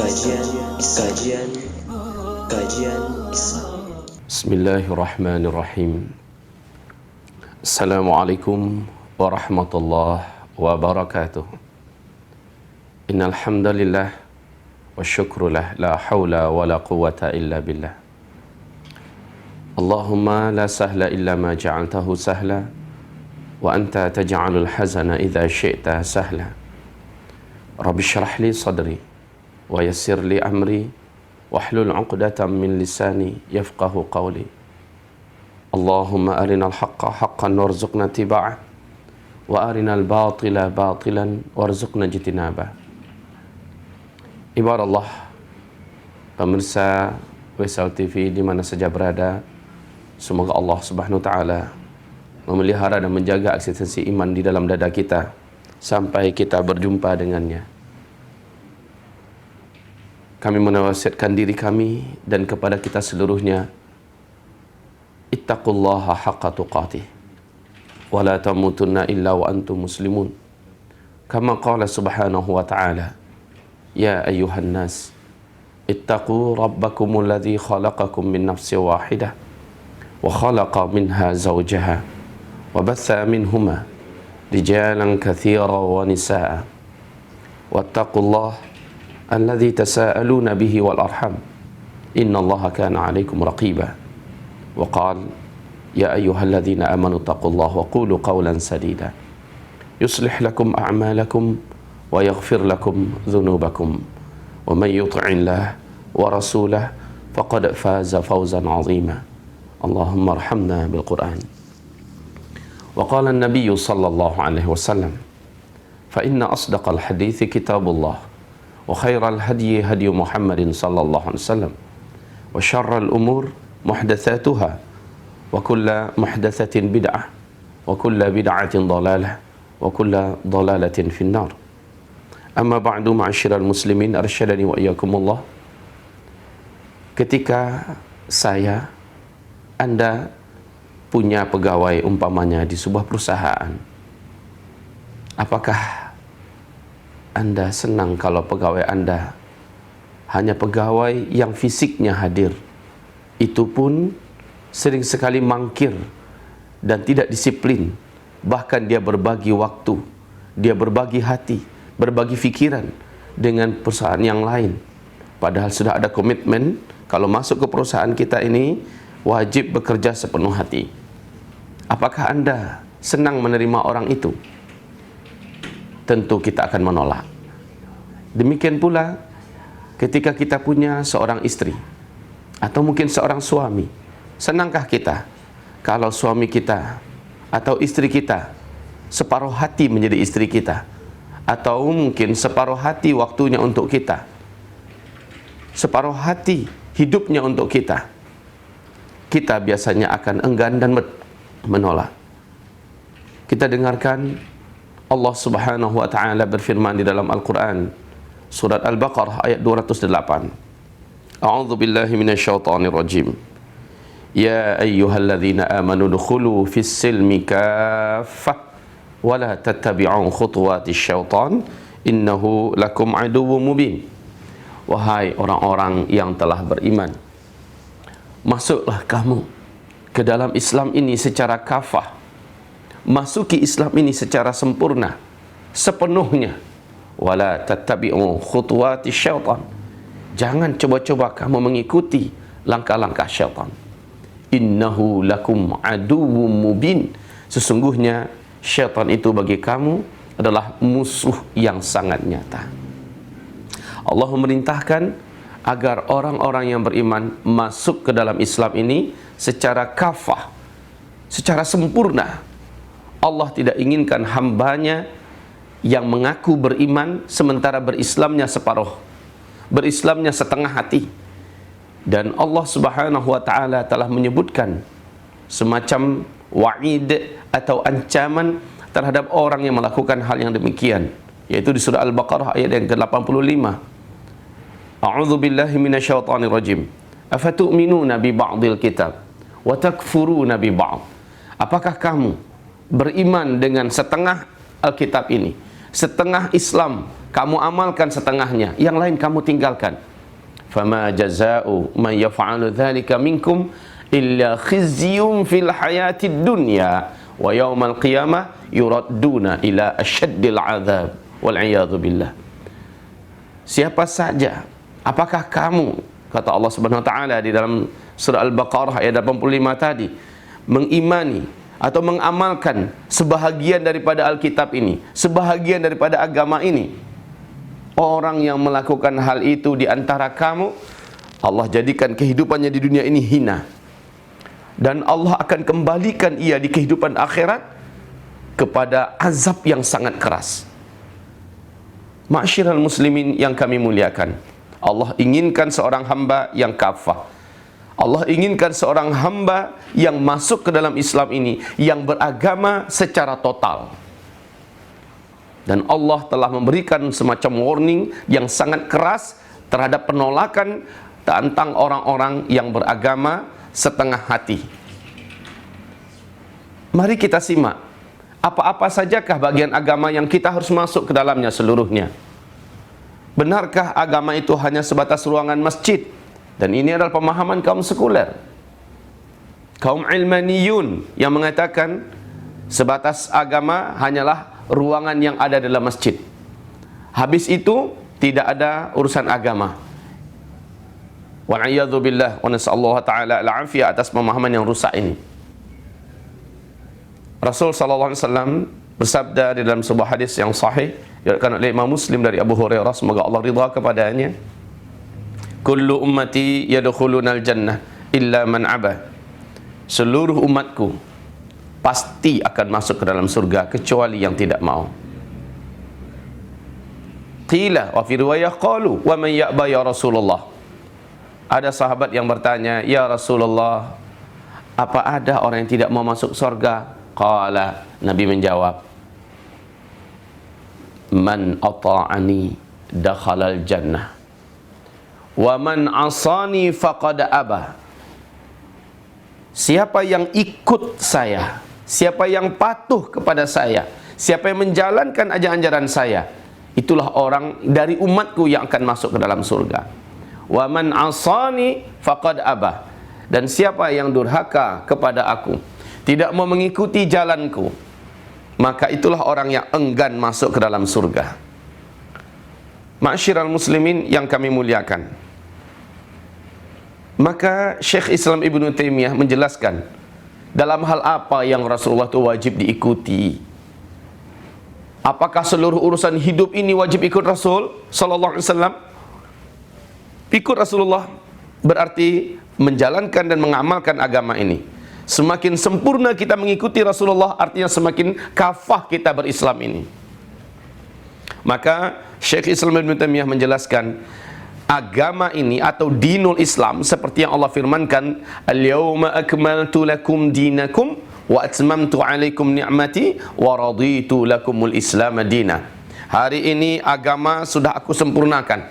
Kajian Islam. Bismillahirrahmanirrahim. Assalamualaikum warahmatullahi wabarakatuh. Innal hamdalillah wa syukrulah la haula wa la quwwata illa billah. Allahumma la sahla illa ma ja'altahu sahla wa anta taj'alul hazana idza syi'ta sahla. Rabbi shrah li sadri wa yassir li amri wahlul 'uqdatam min lisani yafqahu qawli. Allahumma arinal haqqa haqqan warzuqna tiba'ah wa arinal batila batilan warzuqna jitinabah. Ibadallah, pemirsa Wesal TV di mana saja berada, semoga Allah Subhanahu wa taala memelihara dan menjaga eksistensi iman di dalam dada kita sampai kita berjumpa dengannya. Kami menawasiatkan diri kami dan kepada kita seluruhnya, ittaqullaha haqqa tuqatih wa la tamutunna illa wa antum muslimun. Kama qala subhanahu wa ta'ala, ya ayyuhan nas ittaqu rabbakumul ladzi khalaqakum min nafsin wahidah wa khalaqa minha zawjaha wa batha minhuma rijalan katsiran wa nisaa wattaqullaha alladzi tasaaluna bihi wal arham innallaha kana 'alaikum raqiba wa qala ya ayyuhalladzina amanu taqullaha wa qulu qawlan sadida yuslih lakum a'malakum wa yaghfir lakum dhunubakum wa man yuti'illah wa rasulahu faqad faza fawzan 'azima. Allahumma arhamna bil Qur'an. Wa qala an-nabiy sallallahu alaihi wasallam, fa inna asdaqal hadithi kitabullah wa khairal hadyi hadyu Muhammadin sallallahu alaihi wasallam wa syarral umur muhdatsatuha wa kullu muhdatsatin bid'ah wa kullu bid'atin dhalalah wa kullu dhalalatin finnar. Amma ba'du, ma'asyiral muslimin arsyadani wa iyyakumullah. Ketika Anda punya pegawai umpamanya di sebuah perusahaan, apakah Anda senang kalau pegawai Anda hanya pegawai yang fisiknya hadir? Itu pun sering sekali mangkir dan tidak disiplin. Bahkan dia berbagi waktu, dia berbagi hati, berbagi fikiran dengan perusahaan yang lain. Padahal sudah ada komitmen, kalau masuk ke perusahaan kita ini wajib bekerja sepenuh hati. Apakah Anda senang menerima orang itu? Tentu kita akan menolak. Demikian pula ketika kita punya seorang istri atau mungkin seorang suami, senangkah kita kalau suami kita atau istri kita separuh hati menjadi istri kita, atau mungkin separuh hati waktunya untuk kita, separuh hati hidupnya untuk kita? Kita biasanya akan enggan dan menolak. Kita dengarkan Allah Subhanahu wa taala berfirman di dalam Al-Qur'an, surat Al-Baqarah ayat 208. A'udzu billahi minasyaitonir rajim. Ya ayyuhalladzina amanu dukhulu fis silmi kaffah wa la tattabi'u khutuwatisy syaitan innahu lakum aduwwum mubin. Wahai orang-orang yang telah beriman, masuklah kamu ke dalam Islam ini secara kafah. Masuki Islam ini secara sempurna, sepenuhnya. Wala tattabi'u khutuwatisy syaitan. Jangan coba-coba kamu mengikuti langkah-langkah syaitan. Innahu lakum aduwwum mubin. Sesungguhnya syaitan itu bagi kamu adalah musuh yang sangat nyata. Allah memerintahkan agar orang-orang yang beriman masuk ke dalam Islam ini secara kafah, secara sempurna. Allah tidak inginkan hambanya yang mengaku beriman sementara berislamnya separuh, berislamnya setengah hati. Dan Allah Subhanahu wa taala telah menyebutkan semacam wa'id atau ancaman terhadap orang yang melakukan hal yang demikian, yaitu di surah Al-Baqarah ayat yang ke-85. A'udzu billahi minasyaitonir rajim. Afatu'minuna bi ba'dil kitab wa takfuruna bi ba'd. Apakah kamu beriman dengan setengah Alkitab ini, setengah Islam, kamu amalkan setengahnya, yang lain kamu tinggalkan. Fama jazaa'u man yaf'alu dzalika minkum illa khizyun fil hayatid dunya wa yaumal qiyamah yuradduna ila asyaddil adzab wal iyadzu billah. Siapa saja, apakah kamu, kata Allah Subhanahu wa taala di dalam surah Al-Baqarah ayat 85 tadi, mengimani atau mengamalkan sebahagian daripada Alkitab ini, sebahagian daripada agama ini, orang yang melakukan hal itu di antara kamu, Allah jadikan kehidupannya di dunia ini hina, dan Allah akan kembalikan ia di kehidupan akhirat kepada azab yang sangat keras. Ma'syiral muslimin yang kami muliakan, Allah inginkan seorang hamba yang kafah. Allah inginkan seorang hamba yang masuk ke dalam Islam ini, yang beragama secara total. Dan Allah telah memberikan semacam warning yang sangat keras terhadap penolakan tentang orang-orang yang beragama setengah hati. Mari kita simak, apa-apa sajakah bagian agama yang kita harus masuk ke dalamnya seluruhnya? Benarkah agama itu hanya sebatas ruangan masjid? Dan ini adalah pemahaman kaum sekuler, kaum ilmaniyun, yang mengatakan sebatas agama hanyalah ruangan yang ada dalam masjid. Habis itu tidak ada urusan agama. Wa'iyadzu billah wa nas'allahu ta'ala al-afiyah atas pemahaman yang rusak ini. Rasul sallallahu alaihi wasallam bersabda di dalam sebuah hadis yang sahih diriwayatkan oleh Imam Muslim dari Abu Hurairah, semoga Allah ridha kepadanya, kullu ummati yadkhulunal jannah illa man aba. Seluruh umatku pasti akan masuk ke dalam surga kecuali yang tidak mau. Qila wa fi riwayah qalu wa man ya'ba ya Rasulullah. Ada sahabat yang bertanya, ya Rasulullah, apa ada orang yang tidak mau masuk surga? Qala, Nabi menjawab, man ata'ani dakhalal jannah wa man asani faqad aba. Siapa yang ikut saya, siapa yang patuh kepada saya, siapa yang menjalankan ajaran-ajaran saya, itulah orang dari umatku yang akan masuk ke dalam surga. Wa man asani faqad aba. Dan siapa yang durhaka kepada aku, tidak mau mengikuti jalanku, maka itulah orang yang enggan masuk ke dalam surga. Ma'syiral muslimin yang kami muliakan, maka Syekh Islam Ibnu Taimiyah menjelaskan dalam hal apa yang Rasulullah itu wajib diikuti. Apakah seluruh urusan hidup ini wajib ikut Rasul sallallahu alaihi wasallam? Ikut Rasulullah berarti menjalankan dan mengamalkan agama ini. Semakin sempurna kita mengikuti Rasulullah, artinya semakin kafah kita berislam ini. Maka Syekh Islam Ibnu Taimiyah menjelaskan agama ini atau dinul Islam seperti yang Allah firmankan, al-yawma akmaltu lakum dinakum wa atmamtu alaikum ni'mati wa raditu lakumul islam dina. Hari ini agama sudah aku sempurnakan,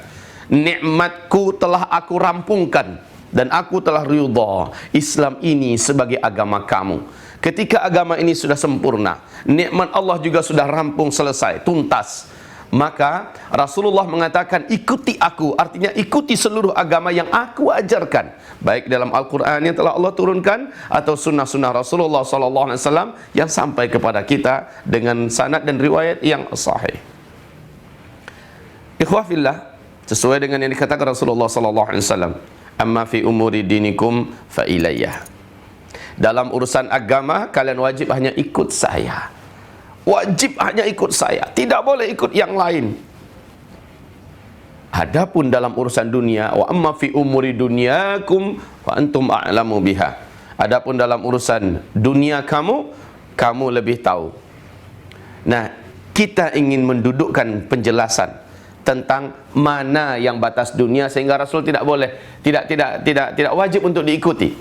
nikmatku telah aku rampungkan, dan aku telah ridha Islam ini sebagai agama kamu. Ketika agama ini sudah sempurna, nikmat Allah juga sudah rampung, selesai, tuntas, maka Rasulullah mengatakan ikuti aku, artinya ikuti seluruh agama yang aku ajarkan, baik dalam Al-Quran yang telah Allah turunkan atau sunnah-sunnah Rasulullah SAW yang sampai kepada kita dengan sanad dan riwayat yang sahih. Ikhwafillah, sesuai dengan yang dikatakan Rasulullah SAW, amma fi umuri dinikum fa ilayya. Dalam urusan agama kalian wajib hanya ikut saya. Wajib hanya ikut saya, tidak boleh ikut yang lain. Adapun dalam urusan dunia, wa amma fi umuri dunyakum fa antum a'lamu biha. Adapun dalam urusan dunia kamu, kamu lebih tahu. Nah, kita ingin mendudukkan penjelasan tentang mana yang batas dunia sehingga Rasul tidak boleh, tidak wajib untuk diikuti,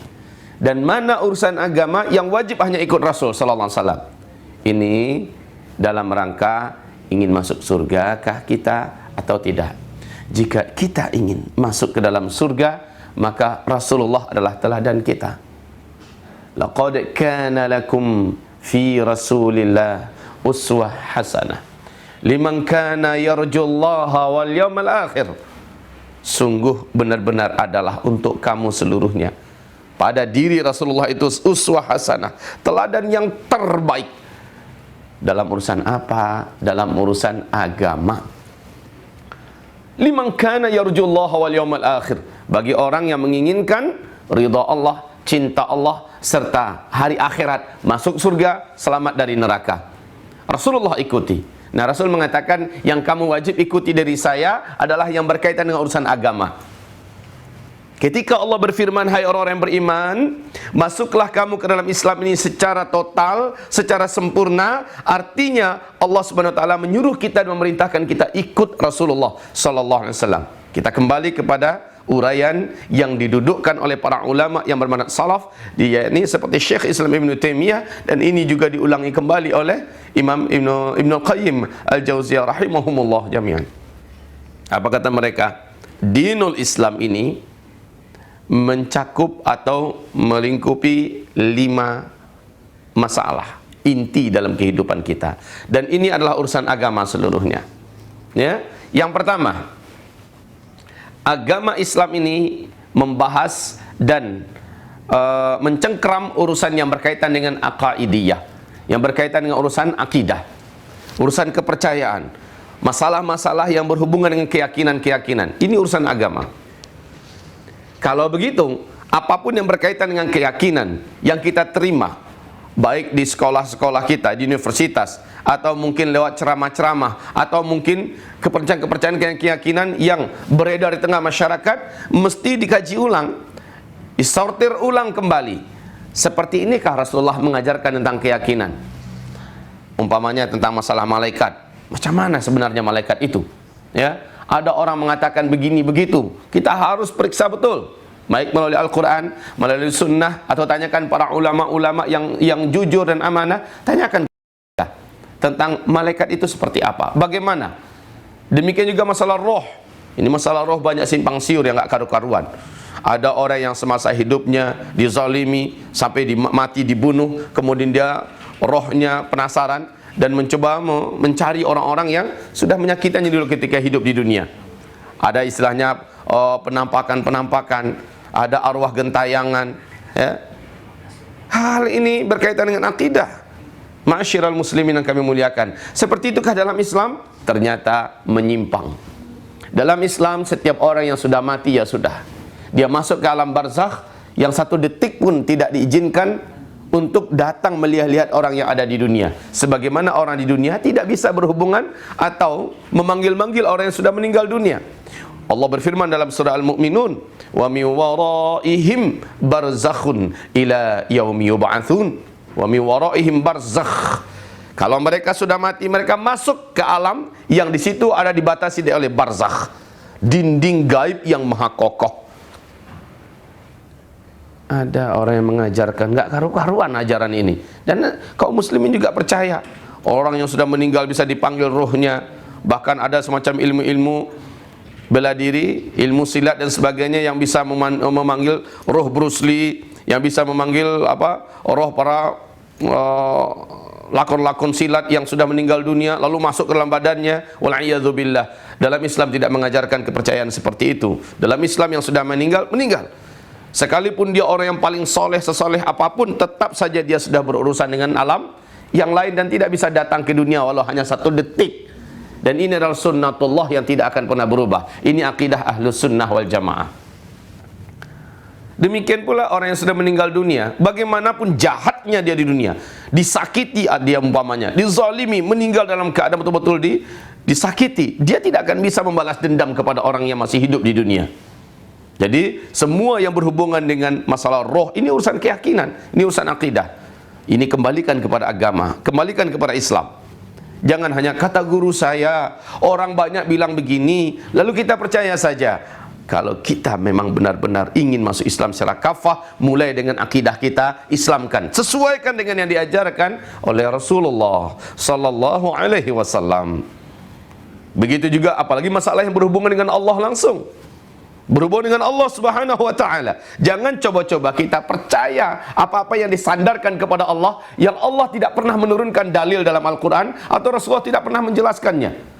dan mana urusan agama yang wajib hanya ikut Rasul sallallahu alaihi wasallam. Ini dalam rangka ingin masuk surga kah kita atau tidak? Jika kita ingin masuk ke dalam surga, maka Rasulullah adalah teladan kita. Laqad kana lakum fi Rasulillah uswah hasanah liman kana yarjullaha wal yawmal akhir. Sungguh benar-benar adalah untuk kamu seluruhnya. Pada diri Rasulullah itu uswah hasanah, teladan yang terbaik. Dalam urusan apa? Dalam urusan agama. Liman kana yarjullaha wal yawmal akhir. Bagi orang yang menginginkan ridha Allah, cinta Allah, serta hari akhirat, masuk surga, selamat dari neraka. Rasulullah ikuti. Nah, Rasul mengatakan yang kamu wajib ikuti dari saya adalah yang berkaitan dengan urusan agama. Ketika Allah berfirman, hai orang-orang yang beriman, masuklah kamu ke dalam Islam ini secara total, secara sempurna. Artinya Allah Subhanahu wa taala menyuruh kita dan memerintahkan kita ikut Rasulullah sallallahu alaihi wasallam. Kita kembali kepada uraian yang didudukkan oleh para ulama yang bermanhaj salaf, yakni seperti Syekh Islam Ibn Taimiyah, dan ini juga diulangi kembali oleh Imam Ibnu Qayyim Al-Jauziyah rahimahumullah jami'an. Apa kata mereka? Dinul Islam ini mencakup atau melingkupi 5 masalah inti dalam kehidupan kita, dan ini adalah urusan agama seluruhnya. Ya, yang pertama, agama Islam ini membahas dan mencengkram urusan yang berkaitan dengan aqaidiyah, yang berkaitan dengan urusan akidah, urusan kepercayaan, masalah-masalah yang berhubungan dengan keyakinan-keyakinan. Ini urusan agama. Kalau begitu, apapun yang berkaitan dengan keyakinan yang kita terima, baik di sekolah-sekolah kita, di universitas, atau mungkin lewat ceramah-ceramah, atau mungkin kepercayaan-kepercayaan keyakinan yang beredar di tengah masyarakat, mesti dikaji ulang, disortir ulang kembali. Seperti inikah Rasulullah mengajarkan tentang keyakinan? Umpamanya tentang masalah malaikat. Macam mana sebenarnya malaikat itu? Ya, ada orang mengatakan begini begitu. Kita harus periksa betul, baik melalui Al-Quran, melalui Sunnah, atau tanyakan para ulama-ulama yang jujur dan amanah. Tanyakan tentang malaikat itu seperti apa, bagaimana. Demikian juga masalah roh. Ini masalah roh banyak simpang siur yang gak karu-karuan. Ada orang yang semasa hidupnya dizalimi sampai mati dibunuh, kemudian dia rohnya penasaran dan mencoba mencari orang-orang yang sudah menyakitinya dulu ketika hidup di dunia. Ada istilahnya penampakan-penampakan, ada arwah gentayangan, ya. Hal ini berkaitan dengan akidah. Ma'asyiral muslimin yang kami muliakan, seperti itukah dalam Islam? Ternyata menyimpang. Dalam Islam, setiap orang yang sudah mati, ya sudah, dia masuk ke alam barzakh yang 1 detik pun tidak diizinkan untuk datang melihat-lihat orang yang ada di dunia. Sebagaimana orang di dunia tidak bisa berhubungan atau memanggil-manggil orang yang sudah meninggal dunia. Allah berfirman dalam surah Al-Mu'minun, wa min waraihim barzakhun ila yaumi yub'atsun. Wa min waraihim barzakh. Kalau mereka sudah mati, mereka masuk ke alam yang di situ ada dibatasi oleh barzakh, dinding gaib yang maha kokoh. Ada orang yang mengajarkan, nggak karu-karuan ajaran ini, dan kaum muslimin juga percaya orang yang sudah meninggal bisa dipanggil rohnya. Bahkan ada semacam ilmu-ilmu bela diri, ilmu silat dan sebagainya yang bisa memanggil roh Bruce Lee, yang bisa memanggil roh para lakon-lakon silat yang sudah meninggal dunia lalu masuk ke dalam badannya. Wal'iyadzubillah. Dalam Islam tidak mengajarkan kepercayaan seperti itu. Dalam Islam yang sudah meninggal, meninggal. Sekalipun dia orang yang paling soleh, sesoleh apapun, tetap saja dia sudah berurusan dengan alam yang lain dan tidak bisa datang ke dunia walau hanya 1 detik. Dan ini adalah sunnatullah yang tidak akan pernah berubah. Ini akidah ahlus sunnah wal jamaah. Demikian pula orang yang sudah meninggal dunia, bagaimanapun jahatnya dia di dunia, disakiti dia umpamanya, dizalimi, meninggal dalam keadaan betul-betul disakiti, dia tidak akan bisa membalas dendam kepada orang yang masih hidup di dunia. Jadi semua yang berhubungan dengan masalah roh ini urusan keyakinan, ini urusan akidah. Ini kembalikan kepada agama, kembalikan kepada Islam. Jangan hanya kata guru saya, orang banyak bilang begini, lalu kita percaya saja. Kalau kita memang benar-benar ingin masuk Islam secara kafah, mulai dengan akidah kita, Islamkan, sesuaikan dengan yang diajarkan oleh Rasulullah sallallahu alaihi wasallam. Begitu juga apalagi masalah yang berhubungan dengan Allah langsung. berhubung dengan Allah Subhanahu wa taala. Jangan coba-coba kita percaya apa-apa yang disandarkan kepada Allah yang Allah tidak pernah menurunkan dalil dalam Al-Qur'an atau Rasulullah tidak pernah menjelaskannya.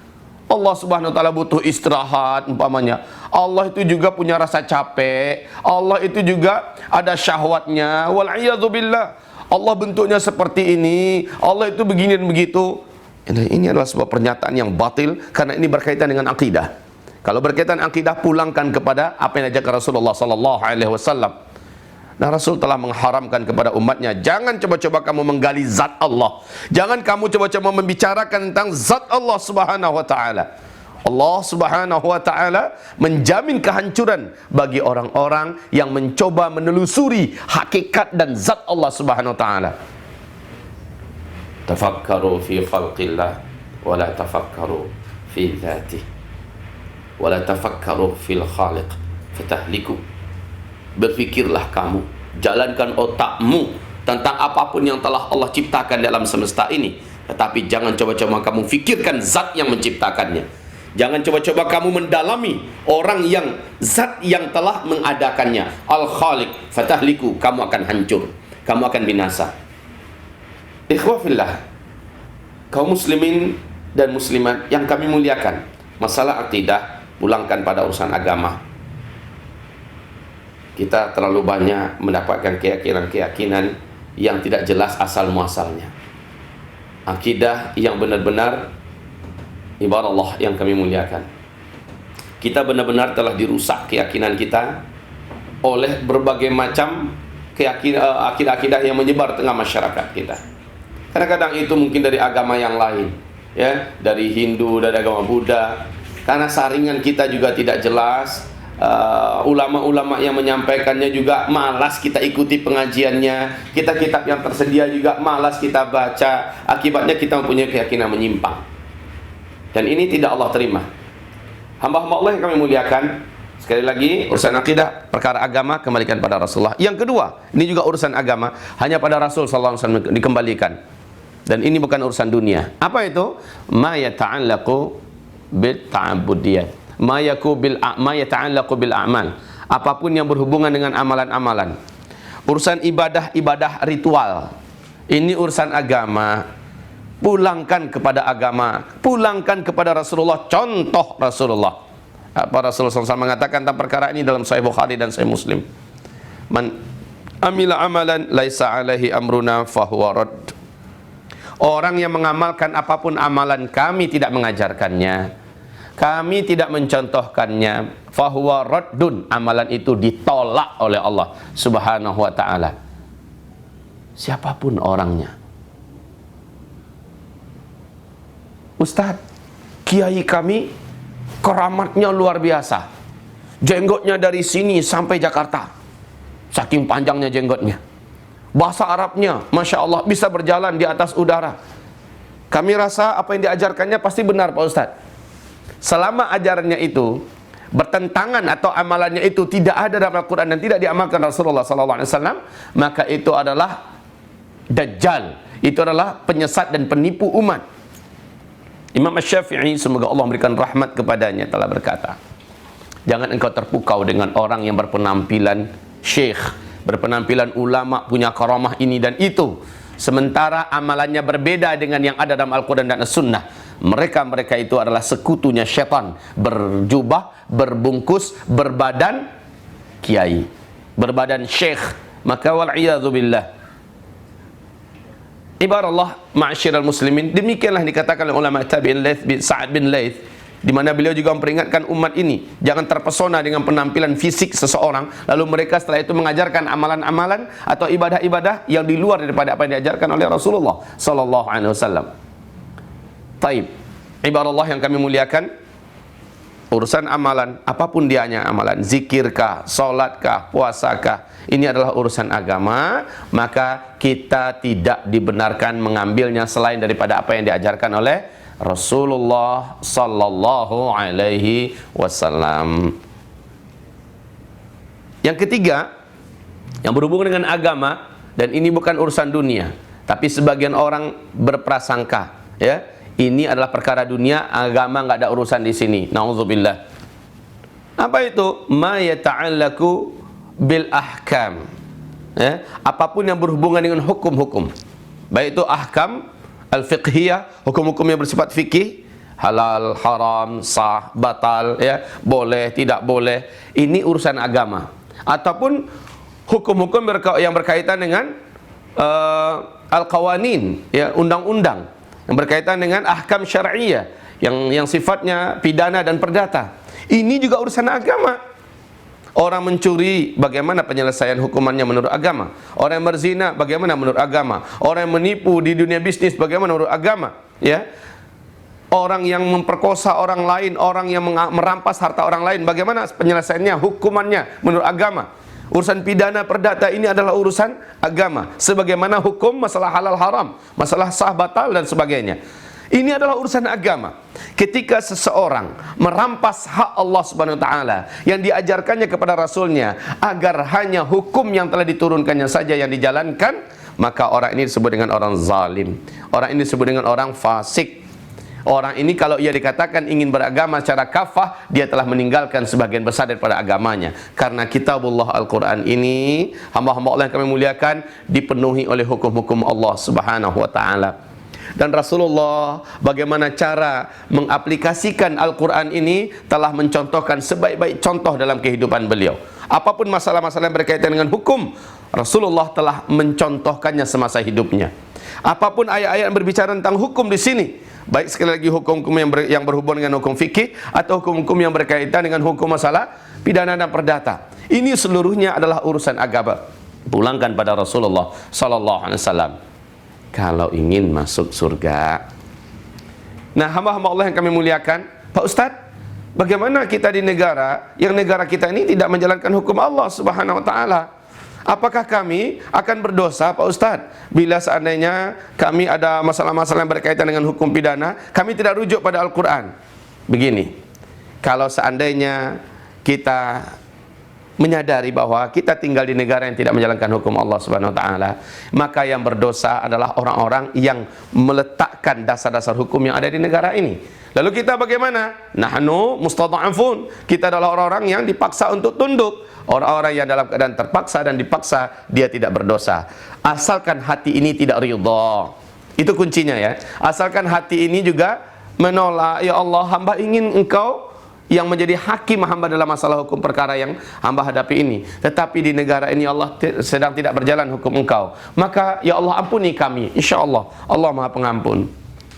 Allah Subhanahu wa taala butuh istirahat umpamanya. Allah itu juga punya rasa capek. Allah itu juga ada syahwatnya. Wal iyadzu billah. Allah bentuknya seperti ini. Allah itu begini dan begitu. Ini adalah sebuah pernyataan yang batil karena ini berkaitan dengan akidah. Kalau berkaitan akidah, pulangkan kepada apa yang diajarkan Rasulullah sallallahu alaihi wasallam. Nah, Rasul telah mengharamkan kepada umatnya, jangan coba-coba kamu menggali zat Allah. Jangan kamu coba-coba membicarakan tentang zat Allah Subhanahu wa taala. Allah Subhanahu wa taala menjamin kehancuran bagi orang-orang yang mencoba menelusuri hakikat dan zat Allah Subhanahu wa taala. Tafakkaru fi khalqillah wa la tafakkaru fi dzatihi. Wala tafakkaru fil khaliq fatahliku. Berfikirlah kamu, jalankan otakmu tentang apapun yang telah Allah ciptakan dalam semesta ini, tetapi jangan coba-coba kamu fikirkan zat yang menciptakannya. Jangan coba-coba kamu mendalami orang yang zat yang telah mengadakannya. Al-Khaliq fatahliku, kamu akan hancur, kamu akan binasa. Ikhwah fillah, kaum muslimin dan muslimat yang kami muliakan, masalah akidah pulangkan pada urusan agama. Kita terlalu banyak mendapatkan keyakinan-keyakinan yang tidak jelas asal muasalnya. Akidah yang benar-benar, ibarat Allah yang kami muliakan, kita benar-benar telah dirusak keyakinan kita oleh berbagai macam akidah-akidah yang menyebar tengah masyarakat kita. Kadang-kadang itu mungkin dari agama yang lain, ya, dari Hindu, dari agama Buddha. Karena saringan kita juga tidak jelas, ulama-ulama yang menyampaikannya juga malas kita ikuti pengajiannya, kitab-kitab yang tersedia juga malas kita baca. Akibatnya kita mempunyai keyakinan menyimpang, dan ini tidak Allah terima. Hamba-hamba Allah yang kami muliakan, sekali lagi, urusan akidah, perkara agama, kembalikan pada Rasulullah. Yang kedua, ini juga urusan agama, hanya pada Rasul sallallahu alaihi wasallam dikembalikan, dan ini bukan urusan dunia. Apa itu? Ma yata'allaqu bil ta'abbudiyat, ma yata'allaqu bil a'mal, apapun yang berhubungan dengan amalan-amalan, urusan ibadah-ibadah ritual, ini urusan agama. Pulangkan kepada agama, pulangkan kepada Rasulullah, contoh Rasulullah. Apa Rasulullah SAW mengatakan tentang perkara ini dalam Sahih Bukhari dan Sahih Muslim? Man amila amalan laisa alaihi amruna fahuwa radd. Orang yang mengamalkan apapun amalan kami tidak mengajarkannya, kami tidak mencontohkannya, fahuwa raddun, amalan itu ditolak oleh Allah Subhanahu wa taala. Siapapun orangnya. Ustaz, kiai kami keramatnya luar biasa. Jenggotnya dari sini sampai Jakarta. Saking panjangnya jenggotnya. Bahasa Arabnya, Masya Allah, bisa berjalan di atas udara. Kami rasa apa yang diajarkannya pasti benar, Pak Ustadz. Selama ajarannya itu bertentangan atau amalannya itu tidak ada dalam Al-Quran dan tidak diamalkan Rasulullah SAW, maka itu adalah Dajjal. Itu adalah penyesat dan penipu umat. Imam Asy-Syafi'i, semoga Allah memberikan rahmat kepadanya, telah berkata, jangan engkau terpukau dengan orang yang berpenampilan syekh, berpenampilan ulama, punya karamah ini dan itu, sementara amalannya berbeda dengan yang ada dalam Al-Quran dan As-Sunnah. Mereka itu adalah sekutunya syaitan, berjubah, berbungkus, berbadan kiai, berbadan syekh. Maka wal'iyadzu billah, ibarallah ma'asyiral muslimin, demikianlah dikatakan oleh ulama tabi'in Sa'ad bin Laits, di mana beliau juga memperingatkan umat ini jangan terpesona dengan penampilan fisik seseorang lalu mereka setelah itu mengajarkan amalan-amalan atau ibadah-ibadah yang di luar daripada apa yang diajarkan oleh Rasulullah sallallahu alaihi wasallam. Taib, ibarat Allah yang kami muliakan, urusan amalan apapun dianya, amalan zikirkah, salatkah, puasakah, ini adalah urusan agama, maka kita tidak dibenarkan mengambilnya selain daripada apa yang diajarkan oleh Rasulullah sallallahu alaihi wasallam. Yang ketiga, yang berhubungan dengan agama, dan ini bukan urusan dunia, tapi sebagian orang berprasangka, ya, ini adalah perkara dunia, agama nggak ada urusan di sini. Nauzubillah. Apa itu? Ma yata'allaku bil ahkam. Ya, apapun yang berhubungan dengan hukum-hukum. Baik itu ahkam al-fiqhiyah, hukum-hukum yang bersifat fikih, halal, haram, sah, batal, ya, boleh, tidak boleh. Ini urusan agama. Ataupun hukum-hukum yang berkaitan dengan al-qawanin, ya, undang-undang yang berkaitan dengan ahkam syar'iyah yang sifatnya pidana dan perdata. Ini juga urusan agama. Orang mencuri, bagaimana penyelesaian hukumannya menurut agama? Orang yang berzina, bagaimana menurut agama? Orang yang menipu di dunia bisnis, bagaimana menurut agama? Ya, orang yang memperkosa orang lain, orang yang merampas harta orang lain, bagaimana penyelesaiannya, hukumannya menurut agama? Urusan pidana perdata ini adalah urusan agama. Sebagaimana hukum masalah halal haram, masalah sah batal dan sebagainya. Ini adalah urusan agama. Ketika seseorang merampas hak Allah Subhanahu wa taala yang diajarkannya kepada Rasulnya agar hanya hukum yang telah diturunkannya saja yang dijalankan, maka orang ini disebut dengan orang zalim. Orang ini disebut dengan orang fasik. Orang ini kalau ia dikatakan ingin beragama secara kafah, dia telah meninggalkan sebagian besar daripada agamanya. Karena kitabullah Al-Quran ini, hamba-hamba Allah yang kami muliakan, dipenuhi oleh hukum-hukum Allah Subhanahu wa ta'ala. Dan Rasulullah bagaimana cara mengaplikasikan Al-Quran ini telah mencontohkan sebaik-baik contoh dalam kehidupan beliau. Apapun masalah-masalah yang berkaitan dengan hukum, Rasulullah telah mencontohkannya semasa hidupnya. Apapun ayat-ayat yang berbicara tentang hukum di sini, baik sekali lagi hukum-hukum yang berhubungan dengan hukum fikih atau hukum-hukum yang berkaitan dengan hukum masalah pidana dan perdata, ini seluruhnya adalah urusan agama. Pulangkan pada Rasulullah sallallahu alaihi wasallam. Kalau ingin masuk surga. Nah, hamba-hamba Allah yang kami muliakan, Pak Ustadz, bagaimana kita di negara yang negara kita ini tidak menjalankan hukum Allah Subhanahu wa taala? Apakah kami akan berdosa, Pak Ustadz, bila seandainya kami ada masalah-masalah yang berkaitan dengan hukum pidana, kami tidak rujuk pada Al-Quran? Begini, kalau seandainya kita menyadari bahwa kita tinggal di negara yang tidak menjalankan hukum Allah Subhanahu wa taala, maka yang berdosa adalah orang-orang yang meletakkan dasar-dasar hukum yang ada di negara ini. Lalu kita bagaimana? Nahnu mustadha'afun. Kita adalah orang-orang yang dipaksa untuk tunduk. Orang-orang yang dalam keadaan terpaksa dan dipaksa, dia tidak berdosa. Asalkan hati ini tidak ridha. Itu kuncinya ya. Asalkan hati ini juga menolak, ya Allah, hamba ingin Engkau yang menjadi hakim hamba dalam masalah hukum perkara yang hamba hadapi ini. Tetapi di negara ini Allah sedang tidak berjalan hukum Engkau. Maka ya Allah ampuni kami. Insya Allah, Allah Maha Pengampun.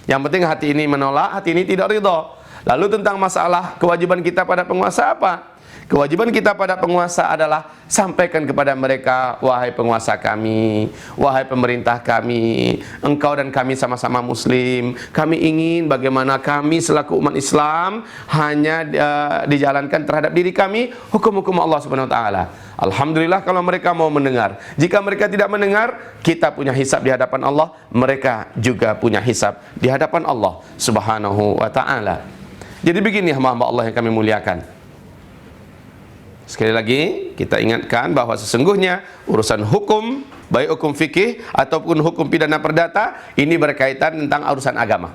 Yang penting hati ini menolak, hati ini tidak ridha. Lalu tentang masalah kewajiban kita pada penguasa apa? Kewajiban kita pada penguasa adalah sampaikan kepada mereka, wahai penguasa kami, wahai pemerintah kami, engkau dan kami sama-sama muslim. Kami ingin bagaimana kami selaku umat Islam hanya dijalankan terhadap diri kami hukum-hukum Allah Subhanahu wa taala. Alhamdulillah kalau mereka mau mendengar. Jika mereka tidak mendengar, kita punya hisab di hadapan Allah, mereka juga punya hisab di hadapan Allah Subhanahu wa taala. Jadi begini hamba-hamba Allah yang kami muliakan. Sekali lagi kita ingatkan bahwa sesungguhnya urusan hukum, baik hukum fikih ataupun hukum pidana perdata, ini berkaitan tentang urusan agama.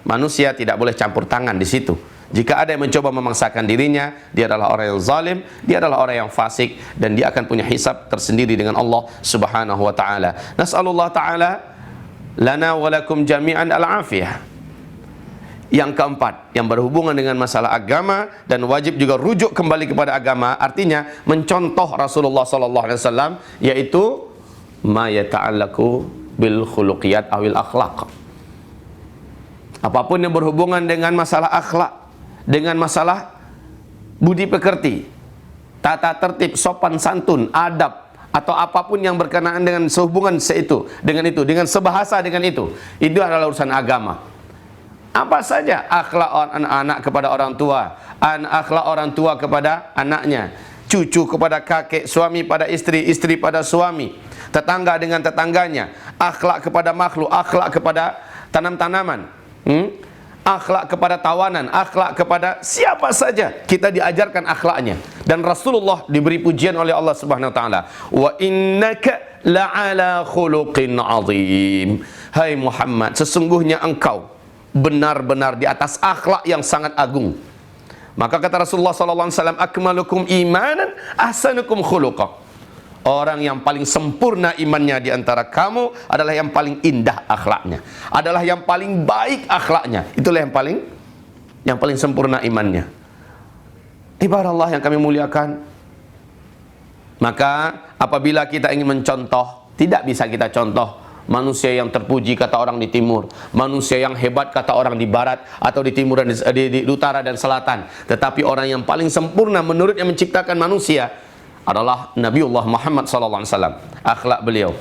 Manusia tidak boleh campur tangan di situ. Jika ada yang mencoba memaksakan dirinya, dia adalah orang yang zalim, dia adalah orang yang fasik, dan dia akan punya hisab tersendiri dengan Allah Subhanahu wa taala. Nas'alullah taala lana wa lakum jami'an al-afiyah. Yang keempat, yang berhubungan dengan masalah agama dan wajib juga rujuk kembali kepada agama, artinya mencontoh Rasulullah sallallahu alaihi wasallam, yaitu ma yata'allaqu bil khuluqiyat awil akhlaq. Apapun yang berhubungan dengan masalah akhlak, dengan masalah budi pekerti, tata tertib, sopan santun, adab, atau apapun yang berkenaan dengan sehubungan dengan sebahasa dengan itu adalah urusan agama. Apa saja akhlak anak-anak kepada orang tua, akhlak orang tua kepada anaknya, cucu kepada kakek, suami pada istri, istri pada suami, tetangga dengan tetangganya, akhlak kepada makhluk, akhlak kepada tanam-tanaman, akhlak kepada tawanan, akhlak kepada siapa saja, kita diajarkan akhlaknya. Dan Rasulullah diberi pujian oleh Allah Subhanahu wa taala, wa innaka la'ala khuluqin azim. Hai Muhammad, sesungguhnya engkau benar-benar di atas akhlak yang sangat agung. Maka kata Rasulullah sallallahu alaihi wasallam, akmalukum imanan ahsanukum khuluqa. Orang yang paling sempurna imannya di antara kamu adalah yang paling indah akhlaknya, adalah yang paling baik akhlaknya. Itulah yang paling sempurna imannya. Ibarat Allah yang kami muliakan. Maka apabila kita ingin mencontoh, tidak bisa kita contoh manusia yang terpuji kata orang di timur, manusia yang hebat kata orang di barat atau di timur dan di utara dan selatan. Tetapi orang yang paling sempurna menurut yang menciptakan manusia adalah Nabiullah Muhammad SAW. Akhlak beliau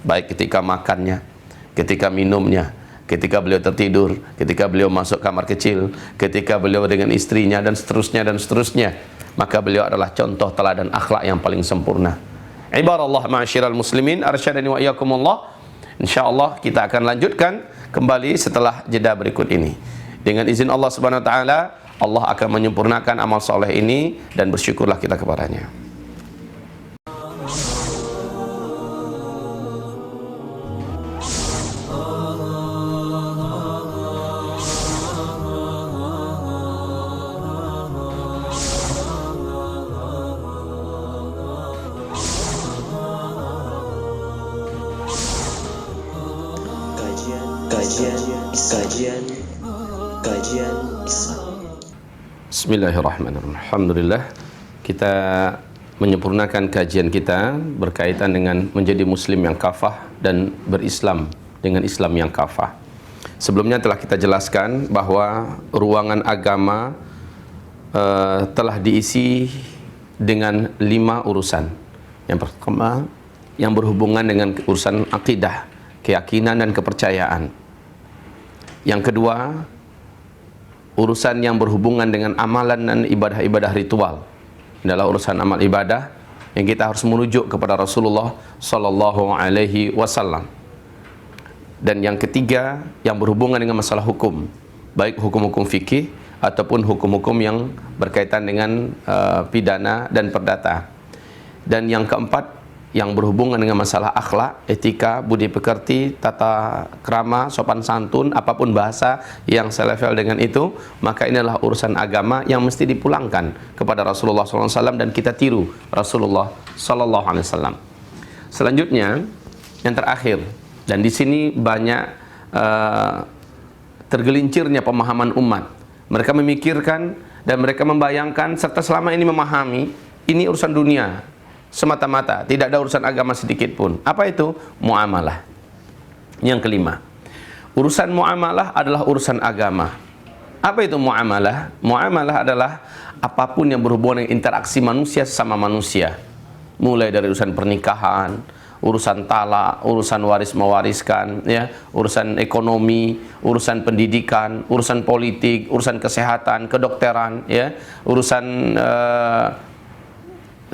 baik ketika makannya, ketika minumnya, ketika beliau tertidur, ketika beliau masuk kamar kecil, ketika beliau dengan istrinya, dan seterusnya dan seterusnya. Maka beliau adalah contoh teladan akhlak yang paling sempurna. Ibarallah ma'asyiral muslimin, arsyadani wa iyyakumullah. InsyaAllah kita akan lanjutkan kembali setelah jeda berikut ini. Dengan izin Allah Subhanahu wa taala, Allah akan menyempurnakan amal soleh ini, dan bersyukurlah kita kepadanya. Kajian Islam. Bismillahirrahmanirrahim. Alhamdulillah, kita menyempurnakan kajian kita berkaitan dengan menjadi muslim yang kafah dan berislam dengan Islam yang kafah. Sebelumnya telah kita jelaskan bahwa ruangan agama telah diisi dengan 5 urusan. Yang pertama, yang berhubungan dengan urusan akidah, keyakinan dan kepercayaan. Yang kedua, urusan yang berhubungan dengan amalan dan ibadah-ibadah ritual. Ini adalah urusan amal ibadah yang kita harus merujuk kepada Rasulullah sallallahu alaihi wasallam. Dan yang ketiga, yang berhubungan dengan masalah hukum, baik hukum-hukum fikih ataupun hukum-hukum yang berkaitan dengan pidana dan perdata. Dan yang keempat, yang berhubungan dengan masalah akhlak, etika, budi pekerti, tata krama, sopan santun, apapun bahasa yang selevel dengan itu, maka ini adalah urusan agama yang mesti dipulangkan kepada Rasulullah SAW dan kita tiru Rasulullah SAW. Selanjutnya, yang terakhir, dan di sini banyak tergelincirnya pemahaman umat. Mereka memikirkan dan mereka membayangkan serta selama ini memahami ini urusan dunia semata-mata, tidak ada urusan agama sedikit pun. Apa itu? Muamalah. Yang kelima, urusan muamalah adalah urusan agama. Apa itu muamalah? Muamalah adalah apapun yang berhubungan dengan interaksi manusia sesama manusia. Mulai dari urusan pernikahan, urusan talak, urusan waris mewariskan, ya, urusan ekonomi, urusan pendidikan, urusan politik, urusan kesehatan, kedokteran, ya, urusan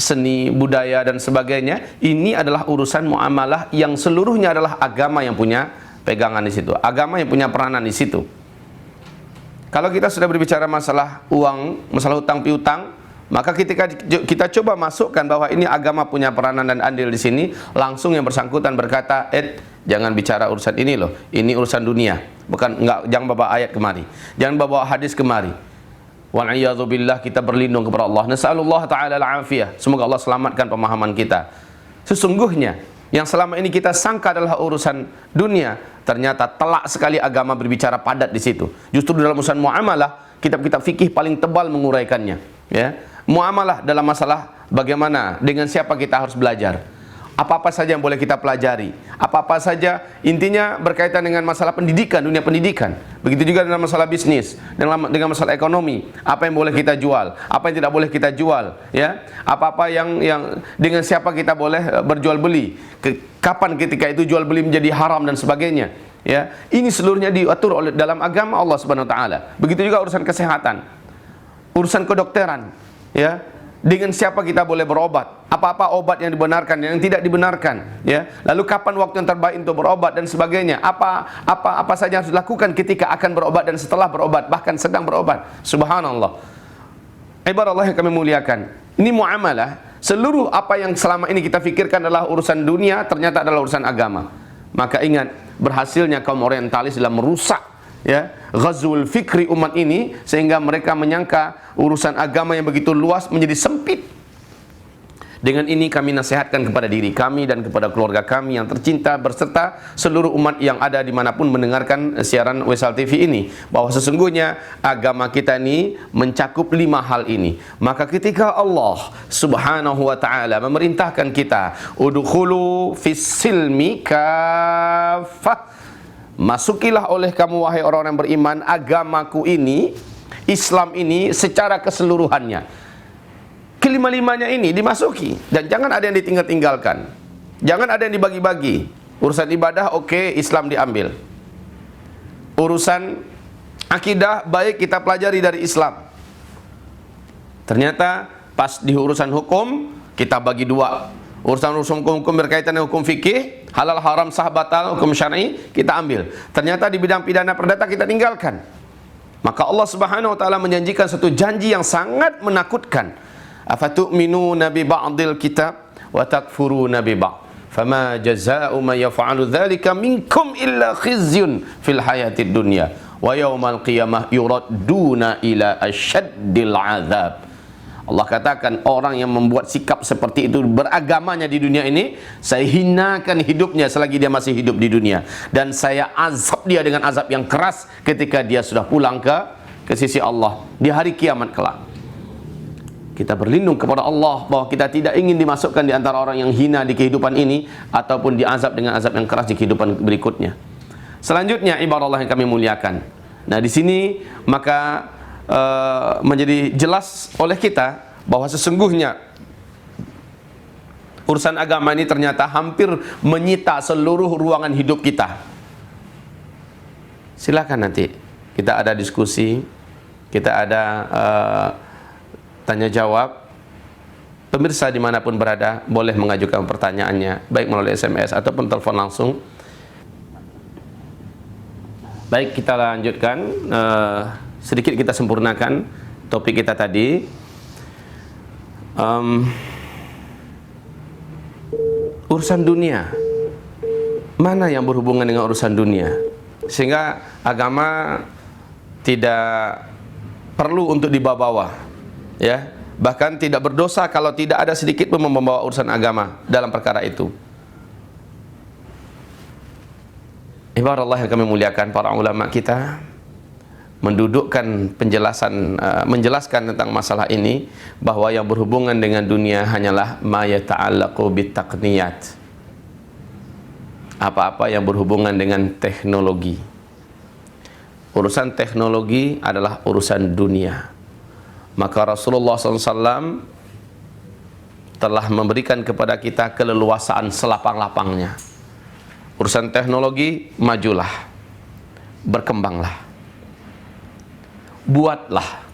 seni, budaya dan sebagainya. Ini adalah urusan muamalah yang seluruhnya adalah agama yang punya pegangan di situ, agama yang punya peranan di situ. Kalau kita sudah berbicara masalah uang, masalah hutang piutang, maka ketika kita coba masukkan bahwa ini agama punya peranan dan andil di sini, langsung yang bersangkutan berkata, jangan bicara urusan ini loh, ini urusan dunia. Jangan bawa ayat kemari, jangan bawa hadis kemari. Wal'iyadzubillah, kita berlindung kepada Allah. Nas'alullah ta'ala al-afiyah. Semoga Allah selamatkan pemahaman kita. Sesungguhnya yang selama ini kita sangka adalah urusan dunia, ternyata telak sekali agama berbicara padat di situ. Justru dalam urusan muamalah, kitab-kitab fikih paling tebal menguraikannya, ya. Muamalah dalam masalah bagaimana, dengan siapa kita harus belajar, apa-apa saja yang boleh kita pelajari, apa-apa saja, intinya berkaitan dengan masalah pendidikan, dunia pendidikan. Begitu juga dengan masalah bisnis, dengan masalah ekonomi, apa yang boleh kita jual, apa yang tidak boleh kita jual, ya, apa-apa yang dengan siapa kita boleh berjual beli, kapan ketika itu jual beli menjadi haram dan sebagainya, ya. Ini seluruhnya diatur oleh dalam agama Allah Subhanahu wa taala. Begitu juga urusan kesehatan, urusan kedokteran, ya. Dengan siapa kita boleh berobat, apa-apa obat yang dibenarkan, yang tidak dibenarkan, ya. Lalu kapan waktu yang terbaik untuk berobat dan sebagainya. Apa saja harus dilakukan ketika akan berobat dan setelah berobat, bahkan sedang berobat. Subhanallah. Ibarat Allah yang kami muliakan. Ini muamalah. Seluruh apa yang selama ini kita fikirkan adalah urusan dunia, ternyata adalah urusan agama. Maka ingat, berhasilnya kaum orientalis dalam merusak, ya, ghazul fikri umat ini, sehingga mereka menyangka urusan agama yang begitu luas menjadi sempit. Dengan ini kami nasihatkan kepada diri kami dan kepada keluarga kami yang tercinta berserta seluruh umat yang ada dimanapun mendengarkan siaran Wesal TV ini, bahwa sesungguhnya agama kita ini mencakup 5 hal ini. Maka ketika Allah Subhanahu wa ta'ala memerintahkan kita, udkhulu fis silmi kaffah, masukilah oleh kamu wahai orang-orang beriman agamaku ini, Islam ini secara keseluruhannya. Kelima-limanya ini dimasuki, dan jangan ada yang ditinggal-tinggalkan, jangan ada yang dibagi-bagi. Urusan ibadah oke, Islam diambil. Urusan akidah baik, kita pelajari dari Islam. Ternyata pas di urusan hukum kita bagi 2. Urusan hukum berkaitan dengan hukum fikih, halal haram sah batal, hukum syar'i kita ambil. Ternyata di bidang pidana perdata kita tinggalkan. Maka Allah Subhanahu wa ta'ala menjanjikan satu janji yang sangat menakutkan. Afatu'minuna bi ba'dil kitab wa takfuruna bi ba'd fama jazaa'u man yaf'alu dzalika minkum illa khizyun fil hayatid dunya wa yaumal qiyamah yuradduna ila asyaddil 'adzab. Allah katakan orang yang membuat sikap seperti itu beragamanya di dunia ini, saya hinakan hidupnya selagi dia masih hidup di dunia, dan saya azab dia dengan azab yang keras ketika dia sudah pulang ke sisi Allah di hari kiamat kelak. Kita berlindung kepada Allah bahwa kita tidak ingin dimasukkan di antara orang yang hina di kehidupan ini ataupun diazab dengan azab yang keras di kehidupan berikutnya. Selanjutnya, ibarat Allah yang kami muliakan. Nah, di sini maka menjadi jelas oleh kita bahwa sesungguhnya urusan agama ini ternyata hampir menyita seluruh ruangan hidup kita. Silakan nanti kita ada diskusi, kita ada tanya jawab. Pemirsa dimanapun berada boleh mengajukan pertanyaannya, baik melalui SMS ataupun telepon langsung. Baik, kita lanjutkan, sedikit kita sempurnakan topik kita tadi. Urusan dunia, mana yang berhubungan dengan urusan dunia, sehingga agama tidak perlu untuk dibawa-bawa, ya, bahkan tidak berdosa kalau tidak ada sedikit pun membawa urusan agama dalam perkara itu. Ibarat Allah yang kami muliakan, para ulama kita mendudukkan penjelasan, menjelaskan tentang masalah ini, bahwa yang berhubungan dengan dunia hanyalah ma yata'allaqu bitaqniyat, apa-apa yang berhubungan dengan teknologi. Urusan teknologi adalah urusan dunia. Maka Rasulullah SAW telah memberikan kepada kita keleluasaan selapang-lapangnya. Urusan teknologi, majulah, berkembanglah, buatlah,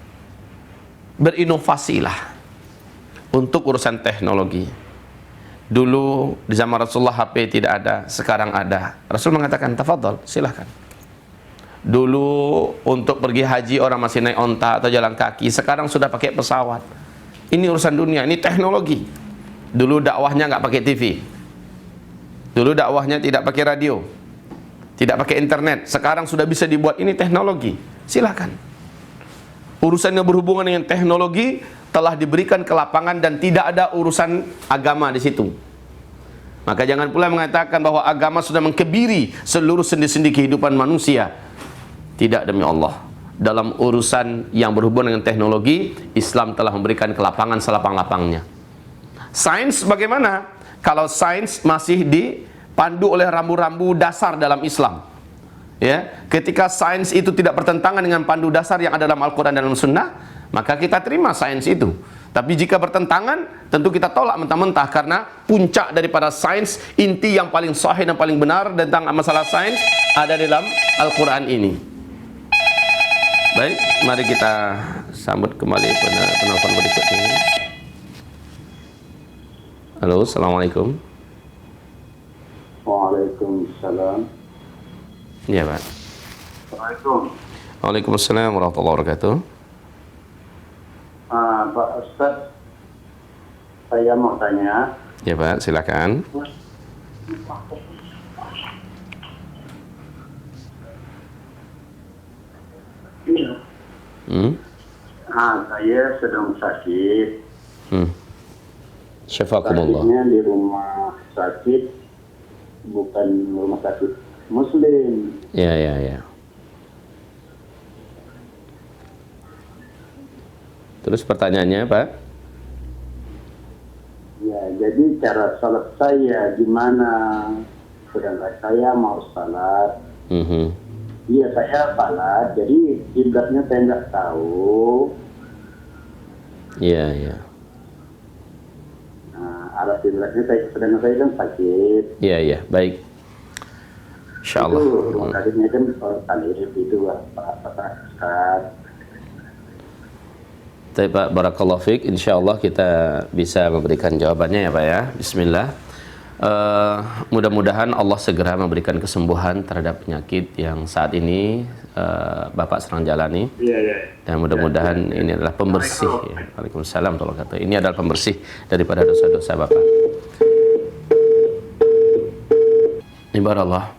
berinovasilah untuk urusan teknologi. Dulu di zaman Rasulullah HP tidak ada, sekarang ada. Rasul mengatakan, tafadhol, silahkan. Dulu untuk pergi haji orang masih naik onta atau jalan kaki, sekarang sudah pakai pesawat. Ini urusan dunia, ini teknologi. Dulu dakwahnya nggak pakai TV, dulu dakwahnya tidak pakai radio, tidak pakai internet, sekarang sudah bisa dibuat. Ini teknologi, silakan. Urusan yang berhubungan dengan teknologi telah diberikan ke lapangan dan tidak ada urusan agama di situ. Maka jangan pula mengatakan bahwa agama sudah mengkebiri seluruh sendi-sendi kehidupan manusia. Tidak, demi Allah. Dalam urusan yang berhubungan dengan teknologi, Islam telah memberikan ke lapangan selapang-lapangnya. Sains bagaimana? Kalau sains masih dipandu oleh rambu-rambu dasar dalam Islam, ya, ketika sains itu tidak bertentangan dengan pandu dasar yang ada dalam Al-Quran dan dalam Sunnah, maka kita terima sains itu. Tapi jika bertentangan, tentu kita tolak mentah-mentah, karena puncak daripada sains, inti yang paling sahih dan paling benar tentang masalah sains ada dalam Al-Quran ini. Baik, mari kita sambut kembali penelpon berikut ini. Halo, Assalamualaikum. Waalaikumsalam. Ya, Pak. Assalamualaikum. Waalaikumsalam warahmatullahi wabarakatuh. Pak Ustadz, saya mau tanya. Ya, Pak, silakan. Saya sedang sakit. Syafakumullah. Sakitnya di rumah sakit, bukan rumah sakit Muslim. Ya. Terus pertanyaannya, Pak? Ya, jadi cara salat saya gimana? Sedangkan saya mau salat. Iya, saya salat. Jadi kiblatnya saya nggak tahu. Iya. Arah kiblatnya sedangkan saya kan sakit. Iya, baik. Insyaallah. Itu rumah sakitnya kan Talib itu Pak Ustaz. Baik Pak, barakallahu fiik. Insyaallah kita bisa memberikan jawabannya ya Pak ya. Bismillah. Mudah-mudahan Allah segera memberikan kesembuhan terhadap penyakit yang saat ini Bapak sedang jalani. Iya. Dan mudah-mudahan ini adalah pembersih. Ya. Waalaikumsalam warahmatullahi wabarakatuh. Ini adalah pembersih daripada dosa-dosa Bapak. Ibarat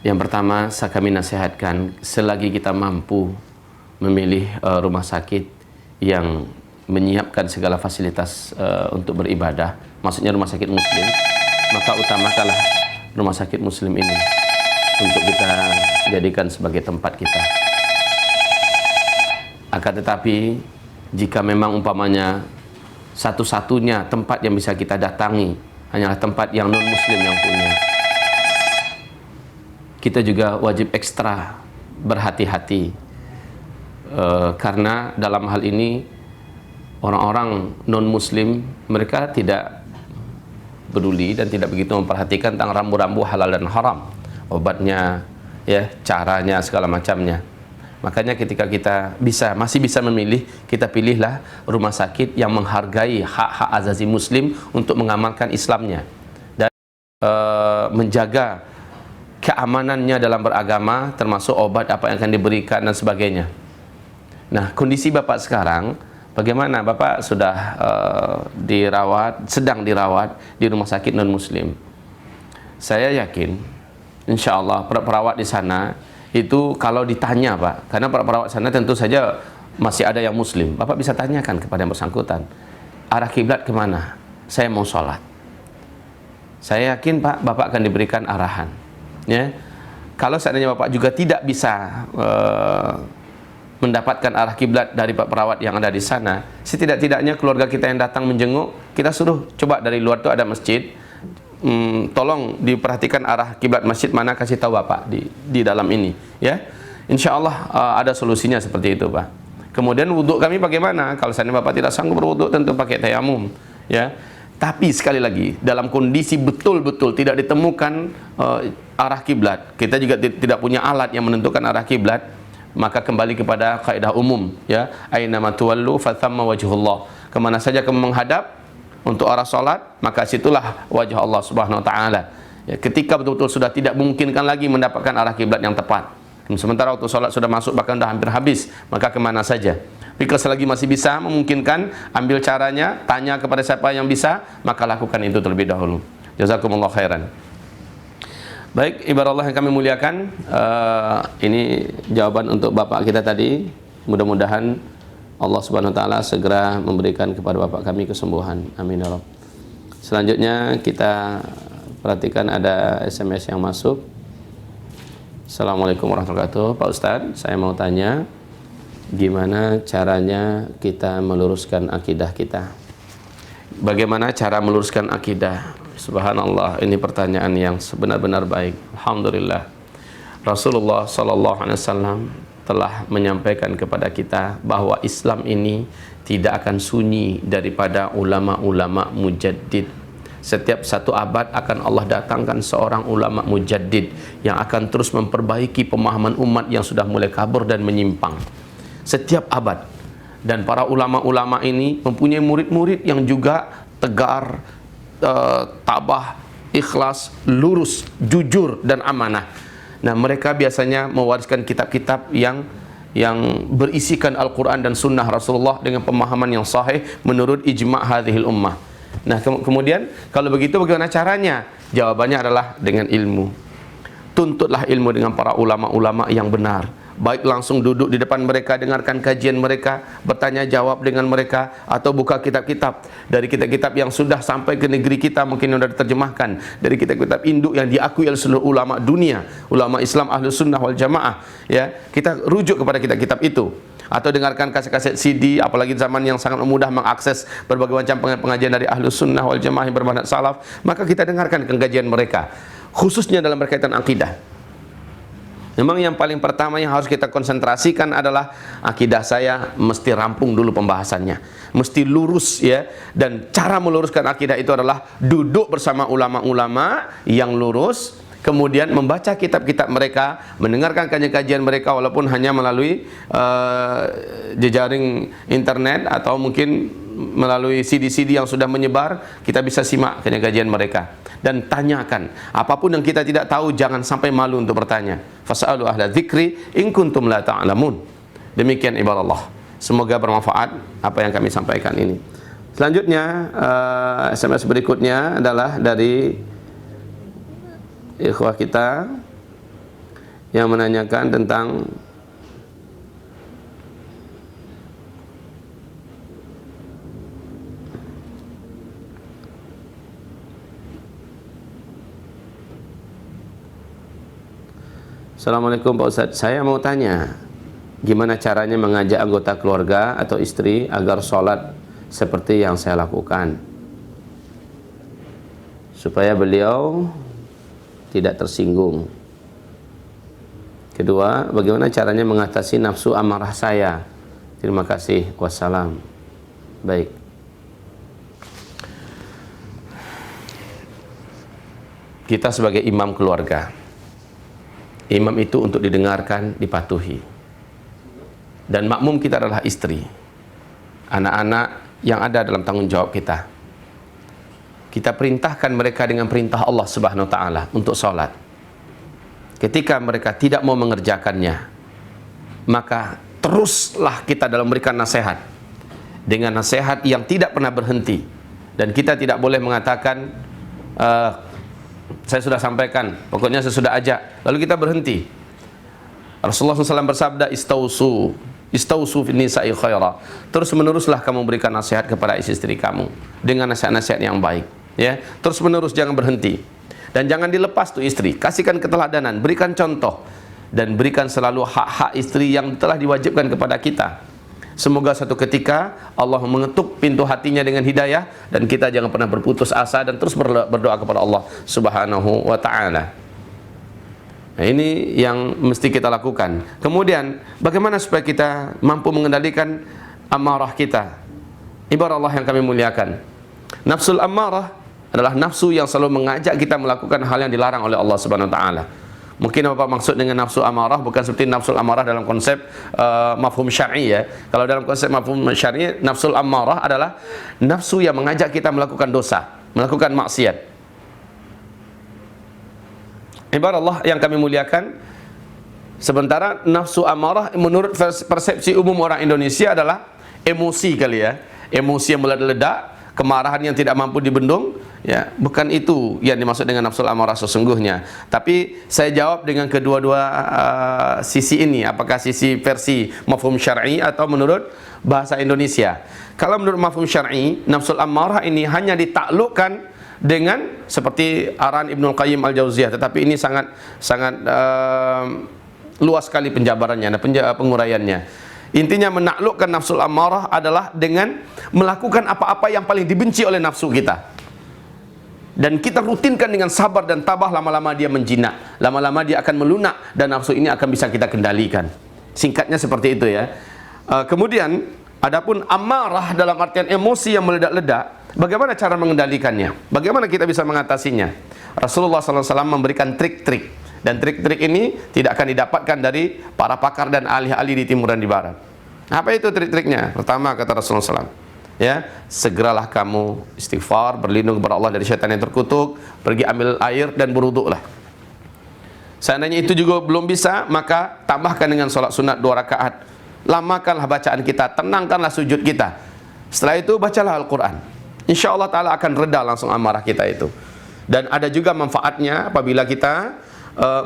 yang pertama, kami nasihatkan selagi kita mampu memilih rumah sakit yang menyiapkan segala fasilitas untuk beribadah, maksudnya rumah sakit Muslim, maka utamakanlah rumah sakit Muslim ini untuk kita jadikan sebagai tempat kita. Akan tetapi jika memang umpamanya satu-satunya tempat yang bisa kita datangi hanyalah tempat yang non-Muslim yang punya, kita juga wajib ekstra berhati-hati. Karena dalam hal ini orang-orang non-Muslim mereka tidak peduli dan tidak begitu memperhatikan tentang rambu-rambu halal dan haram, obatnya, ya, caranya, segala macamnya. Makanya ketika kita masih bisa memilih, kita pilihlah rumah sakit yang menghargai hak-hak azazi Muslim untuk mengamalkan Islamnya dan menjaga keamanannya dalam beragama, termasuk obat apa yang akan diberikan dan sebagainya. Nah, kondisi Bapak sekarang bagaimana? Bapak sudah sedang dirawat di rumah sakit non-Muslim. Saya yakin, insya Allah perawat di sana itu kalau ditanya Pak, karena perawat sana tentu saja masih ada yang Muslim, Bapak bisa tanyakan kepada yang bersangkutan, arah kiblat kemana? Saya mau sholat. Saya yakin Pak, Bapak akan diberikan arahan. Ya, kalau seandainya Bapak juga tidak bisa mendapatkan arah kiblat dari Pak perawat yang ada di sana, setidak-tidaknya keluarga kita yang datang menjenguk, kita suruh coba dari luar itu ada masjid, tolong diperhatikan arah kiblat masjid mana, kasih tahu Bapak di dalam ini, ya. Insya Allah ada solusinya seperti itu Pak. Kemudian wudhu kami bagaimana? Kalau seandainya Bapak tidak sanggup berwudhu, tentu pakai tayamum, ya. Tapi sekali lagi, dalam kondisi betul-betul tidak ditemukan arah kiblat, kita juga tidak punya alat yang menentukan arah kiblat, maka kembali kepada kaidah umum, ya, aina ma tuwallu fathamma wajhullah. Kemana saja kamu menghadap untuk arah salat, maka situlah wajah Allah Subhanahu wa taala. Ya, ketika betul-betul sudah tidak memungkinkan lagi mendapatkan arah kiblat yang tepat, sementara waktu salat sudah masuk bahkan sudah hampir habis, maka kemana saja. Jika selagi masih bisa memungkinkan, ambil caranya, tanya kepada siapa yang bisa, maka lakukan itu terlebih dahulu. Jazakumullah khairan. Baik, ibarat Allah yang kami muliakan, ini jawaban untuk Bapak kita tadi. Mudah-mudahan Allah Subhanahu wa taala segera memberikan kepada Bapak kami kesembuhan. Amin ya Rabb. Selanjutnya kita perhatikan ada SMS yang masuk. Assalamualaikum warahmatullahi wabarakatuh. Pak Ustadz, saya mau tanya, gimana caranya kita meluruskan akidah kita? Bagaimana cara meluruskan akidah? Subhanallah, ini pertanyaan yang sebenar-benar baik. Alhamdulillah, Rasulullah SAW telah menyampaikan kepada kita bahwa Islam ini tidak akan sunyi daripada ulama-ulama mujaddid. Setiap satu abad akan Allah datangkan seorang ulama mujaddid yang akan terus memperbaiki pemahaman umat yang sudah mulai kabur dan menyimpang. Setiap abad. Dan para ulama-ulama ini mempunyai murid-murid yang juga tegar, tabah, ikhlas, lurus, jujur, dan amanah. Nah, mereka biasanya mewariskan kitab-kitab yang berisikan Al-Quran dan Sunnah Rasulullah dengan pemahaman yang sahih menurut ijma' hadhil ummah. Nah, kemudian kalau begitu bagaimana caranya? Jawabannya adalah dengan ilmu. Tuntutlah ilmu dengan para ulama-ulama yang benar, baik langsung duduk di depan mereka, dengarkan kajian mereka, bertanya jawab dengan mereka, atau buka kitab-kitab dari kitab-kitab yang sudah sampai ke negeri kita, mungkin yang sudah diterjemahkan dari kitab-kitab induk yang diakui oleh seluruh ulama dunia, ulama Islam Ahlus Sunnah wal Jamaah, ya, kita rujuk kepada kitab-kitab itu. Atau dengarkan kaset-kaset CD, apalagi zaman yang sangat mudah mengakses berbagai macam pengajian dari Ahlus Sunnah wal Jamaah yang bermanhaj salaf, maka kita dengarkan kajian mereka, khususnya dalam berkaitan akidah. Memang yang paling pertama yang harus kita konsentrasikan adalah akidah saya mesti rampung dulu pembahasannya, mesti lurus, ya. Dan cara meluruskan akidah itu adalah duduk bersama ulama-ulama yang lurus, kemudian membaca kitab-kitab mereka, mendengarkan kajian-kajian mereka walaupun hanya melalui jejaring internet atau mungkin melalui CD-CD yang sudah menyebar, kita bisa simak kajian mereka dan tanyakan apapun yang kita tidak tahu, jangan sampai malu untuk bertanya. Fas'alu ahla dzikri in kuntum la ta'lamun. Demikian ibadah. Semoga bermanfaat apa yang kami sampaikan ini. Selanjutnya SMS berikutnya adalah dari ikhwah kita yang menanyakan tentang Assalamualaikum Pak Ustadz, saya mau tanya gimana caranya mengajak anggota keluarga atau istri agar sholat seperti yang saya lakukan supaya beliau tidak tersinggung. Kedua, bagaimana caranya mengatasi nafsu amarah saya? Terima kasih. Wassalam. Baik. Kita sebagai imam keluarga, imam itu untuk didengarkan, dipatuhi. Dan makmum kita adalah istri, anak-anak yang ada dalam tanggung jawab kita. Kita perintahkan mereka dengan perintah Allah Subhanahu wa ta'ala untuk sholat. Ketika mereka tidak mau mengerjakannya, maka teruslah kita dalam memberikan nasihat, dengan nasihat yang tidak pernah berhenti. Dan kita tidak boleh mengatakan saya sudah sampaikan, pokoknya saya sudah ajak, lalu kita berhenti. Rasulullah SAW bersabda, istausu fin nisa'i khaira. Terus meneruslah kamu berikan nasihat kepada istri kamu dengan nasihat-nasihat yang baik, ya. Terus menerus, jangan berhenti. Dan jangan dilepas tuh istri. Kasihkan keteladanan, berikan contoh, dan berikan selalu hak-hak istri yang telah diwajibkan kepada kita. Semoga suatu ketika Allah mengetuk pintu hatinya dengan hidayah, dan kita jangan pernah berputus asa dan terus berdoa kepada Allah Subhanahu wa ta'ala. Nah, ini yang mesti kita lakukan. Kemudian, bagaimana supaya kita mampu mengendalikan amarah kita? Ibarat Allah yang kami muliakan, nafsul amarah adalah nafsu yang selalu mengajak kita melakukan hal yang dilarang oleh Allah Subhanahu wa ta'ala. Mungkin apa maksud dengan nafsu amarah, bukan seperti nafsul amarah dalam konsep mafhum syar'i, ya. Kalau dalam konsep mafhum syar'i, nafsul amarah adalah nafsu yang mengajak kita melakukan dosa, melakukan maksiat. Ibarat Allah yang kami muliakan, sementara nafsu amarah menurut persepsi umum orang Indonesia adalah emosi kali, ya. Emosi yang meledak-ledak, kemarahan yang tidak mampu dibendung, ya. Bukan itu yang dimaksud dengan nafsul amarah sesungguhnya. Tapi saya jawab dengan kedua-dua sisi ini, apakah sisi versi mafhum syar'i atau menurut bahasa Indonesia. Kalau menurut mafhum syar'i, nafsul amarah ini hanya ditaklukkan dengan seperti arahan Ibnul Qayyim Al-Jauziyah, tetapi ini sangat luas sekali penjabarannya, penguraiannya. Intinya menaklukkan nafsul amarah adalah dengan melakukan apa-apa yang paling dibenci oleh nafsu kita. Dan kita rutinkan dengan sabar dan tabah, lama-lama dia menjinak, lama-lama dia akan melunak, dan nafsu ini akan bisa kita kendalikan. Singkatnya seperti itu, ya. Kemudian, adapun amarah dalam artian emosi yang meledak-ledak, bagaimana cara mengendalikannya? Bagaimana kita bisa mengatasinya? Rasulullah SAW memberikan trik-trik. Dan trik-trik ini tidak akan didapatkan dari para pakar dan ahli-ahli di timur dan di barat. Apa itu trik-triknya? Pertama, kata Rasulullah SAW, ya, segeralah kamu istighfar, berlindung kepada Allah dari syaitan yang terkutuk, pergi ambil air dan berwuduklah. Seandainya itu juga belum bisa, maka tambahkan dengan sholat sunat 2 rakaat. Lamakanlah bacaan kita, tenangkanlah sujud kita. Setelah itu bacalah Al-Quran. Insya Allah Ta'ala akan reda langsung amarah kita itu. Dan ada juga manfaatnya apabila kita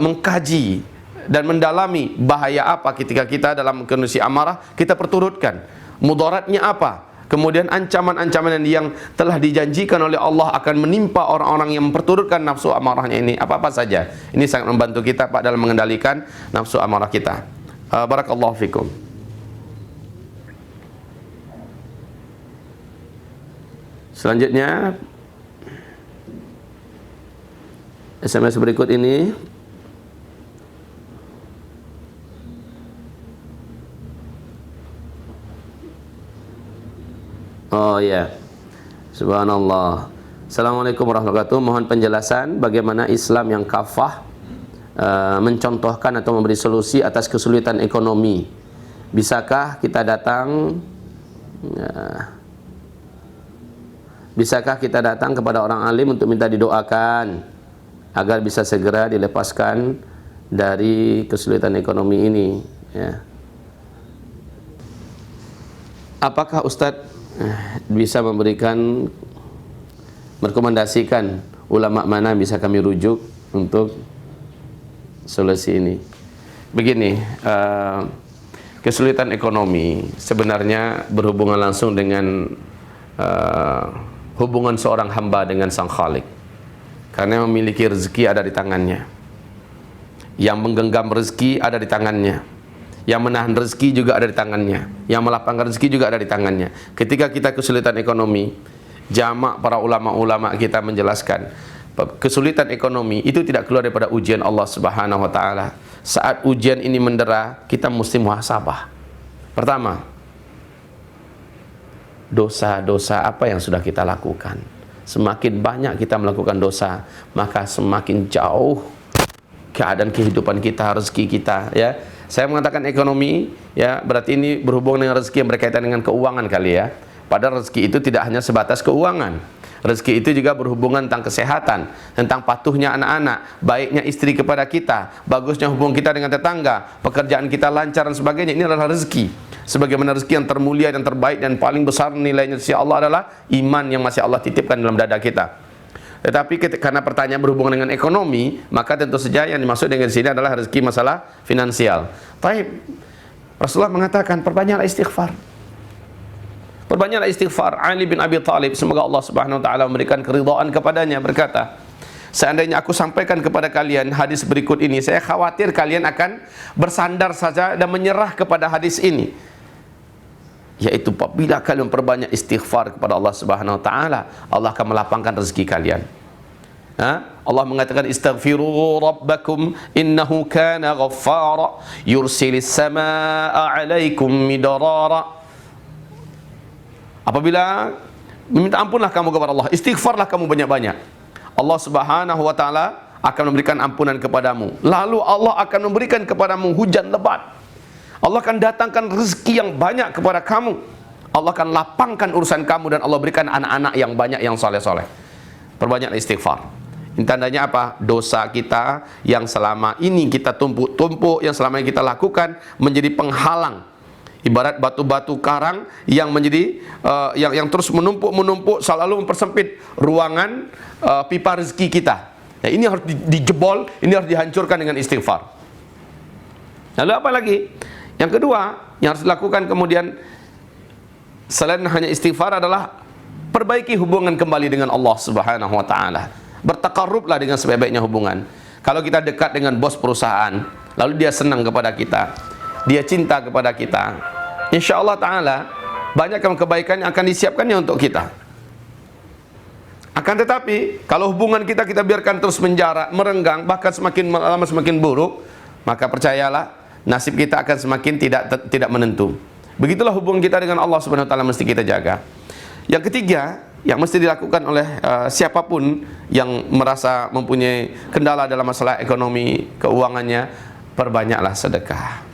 mengkaji dan mendalami bahaya apa ketika kita dalam kondisi amarah, kita perturutkan. Mudaratnya apa? Kemudian ancaman-ancaman yang telah dijanjikan oleh Allah akan menimpa orang-orang yang memperturutkan nafsu amarahnya ini, apa-apa saja. Ini sangat membantu kita Pak dalam mengendalikan nafsu amarah kita. Barakallahu fikum. Selanjutnya SMS berikut ini. Oh ya, subhanallah. Assalamualaikum warahmatullahi wabarakatuh. Mohon penjelasan bagaimana Islam yang kafah mencontohkan atau memberi solusi atas kesulitan ekonomi. Bisakah kita datang kepada orang alim untuk minta didoakan agar bisa segera dilepaskan dari kesulitan ekonomi ini? Ya. Apakah Ustadz bisa merekomendasikan ulama mana bisa kami rujuk untuk solusi ini? Begini, kesulitan ekonomi sebenarnya berhubungan langsung dengan hubungan seorang hamba dengan Sang Khalik, karena memiliki rezeki ada di tangannya, yang menggenggam rezeki ada di tangannya, yang menahan rezeki juga ada di tangannya, yang melapangkan rezeki juga ada di tangannya. Ketika kita kesulitan ekonomi, jamak para ulama-ulama kita menjelaskan kesulitan ekonomi itu tidak keluar daripada ujian Allah Subhanahu wa taala. Saat ujian ini mendera, kita mesti muhasabah. Pertama, dosa-dosa apa yang sudah kita lakukan. Semakin banyak kita melakukan dosa, maka semakin jauh keadaan kehidupan kita, rezeki kita, ya. Saya mengatakan ekonomi, ya, berarti ini berhubungan dengan rezeki yang berkaitan dengan keuangan kali ya. Padahal rezeki itu tidak hanya sebatas keuangan. Rezeki itu juga berhubungan tentang kesehatan, tentang patuhnya anak-anak, baiknya istri kepada kita, bagusnya hubungan kita dengan tetangga, pekerjaan kita lancar dan sebagainya. Ini adalah rezeki. Sebagaimana rezeki yang termulia dan terbaik dan paling besar nilainya di sisi Allah adalah iman yang masih Allah titipkan dalam dada kita. Tetapi karena pertanyaan berhubungan dengan ekonomi, maka tentu saja yang dimaksud dengan sini adalah rezeki masalah finansial. Baik, Rasulullah mengatakan perbanyaklah istighfar. Perbanyaklah istighfar. Ali bin Abi Thalib, semoga Allah Subhanahu wa taala memberikan keridhaan kepadanya, berkata, seandainya aku sampaikan kepada kalian hadis berikut ini, saya khawatir kalian akan bersandar saja dan menyerah kepada hadis ini. Yaitu apabila kalian memperbanyak istighfar kepada Allah Subhanahu wa taala, Allah akan melapangkan rezeki kalian. Allah mengatakan istaghfiru rabbakum innahu kana ghaffara yursilis samaa'a 'alaikum midrara. Apabila meminta ampunlah kamu kepada Allah, istighfarlah kamu banyak-banyak, Allah Subhanahu wa taala akan memberikan ampunan kepadamu. Lalu Allah akan memberikan kepadamu hujan lebat. Allah akan datangkan rezeki yang banyak kepada kamu. Allah akan lapangkan urusan kamu dan Allah berikan anak-anak yang banyak yang soleh-soleh. Perbanyaklah istighfar. Ini tandanya apa? Dosa kita yang selama ini kita tumpuk-tumpuk, yang selama ini kita lakukan menjadi penghalang. Ibarat batu-batu karang yang menjadi yang terus menumpuk selalu mempersempit ruangan pipa rezeki kita. Nah, ini harus dijebol, ini harus dihancurkan dengan istighfar. Lalu apa lagi? Yang kedua yang harus dilakukan kemudian selain hanya istighfar adalah perbaiki hubungan kembali dengan Allah Subhanahu wa taala. Bertakarrublah dengan sebaik-baiknya hubungan. Kalau kita dekat dengan bos perusahaan, lalu dia senang kepada kita, dia cinta kepada kita, insya Allah ta'ala banyak kebaikan yang akan disiapkannya untuk kita. Akan tetapi kalau hubungan kita biarkan terus menjarak, merenggang, bahkan semakin lama semakin buruk, maka percayalah nasib kita akan semakin tidak menentu. Begitulah hubungan kita dengan Allah Subhanahu wa taala mesti kita jaga. Yang ketiga yang mesti dilakukan oleh siapapun yang merasa mempunyai kendala dalam masalah ekonomi, keuangannya, perbanyaklah sedekah.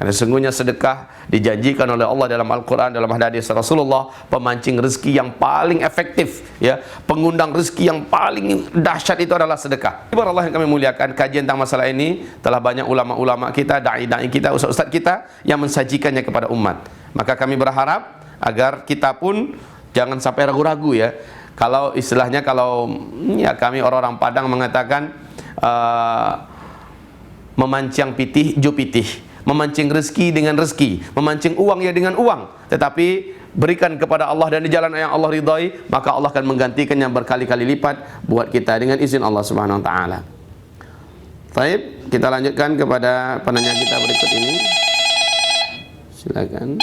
Karena sesungguhnya sedekah dijanjikan oleh Allah dalam Al-Quran, dalam hadis Rasulullah, pemancing rezeki yang paling efektif, ya, pengundang rezeki yang paling dahsyat itu adalah sedekah. Ibu Allah yang kami muliakan, kajian tentang masalah ini telah banyak ulama-ulama kita, dai-dai kita, ustaz-ustaz kita yang mensajikannya kepada umat. Maka kami berharap agar kita pun jangan sampai ragu-ragu, ya. Kalau istilahnya, kalau ya kami orang-orang Padang mengatakan memancing pitih jo pitih, memancing rezeki dengan rezeki, memancing uang ya dengan uang, tetapi berikan kepada Allah dan di jalan yang Allah ridhai, maka Allah akan menggantikannya berkali-kali lipat buat kita dengan izin Allah Subhanahu wa taala. Baik, kita lanjutkan kepada penanya kita berikut ini. Silakan.